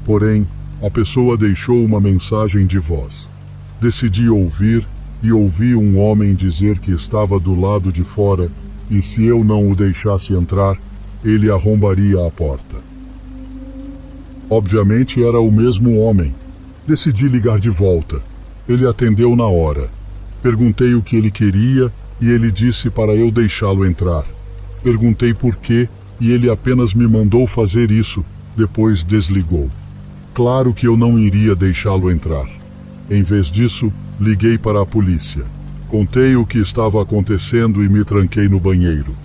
Porém, a pessoa deixou uma mensagem de voz. Decidi ouvir e ouvi um homem dizer que estava do lado de fora e se eu não o deixasse entrar, ele arrombaria a porta. Obviamente era o mesmo homem. Decidi ligar de volta. Ele atendeu na hora. Perguntei o que ele queria e ele disse para eu deixá-lo entrar. Perguntei por quê e ele apenas me mandou fazer isso, depois desligou. Claro que eu não iria deixá-lo entrar. Em vez disso, liguei para a polícia. Contei o que estava acontecendo e me tranquei no banheiro.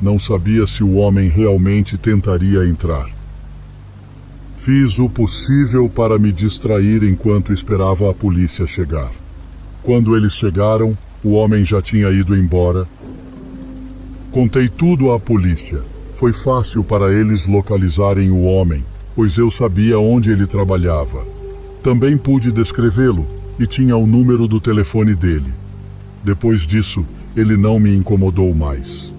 Não sabia se o homem realmente tentaria entrar. Fiz o possível para me distrair enquanto esperava a polícia chegar. Quando eles chegaram, o homem já tinha ido embora. Contei tudo à polícia. Foi fácil para eles localizarem o homem, pois eu sabia onde ele trabalhava. Também pude descrevê-lo, e tinha o número do telefone dele. Depois disso, ele não me incomodou mais.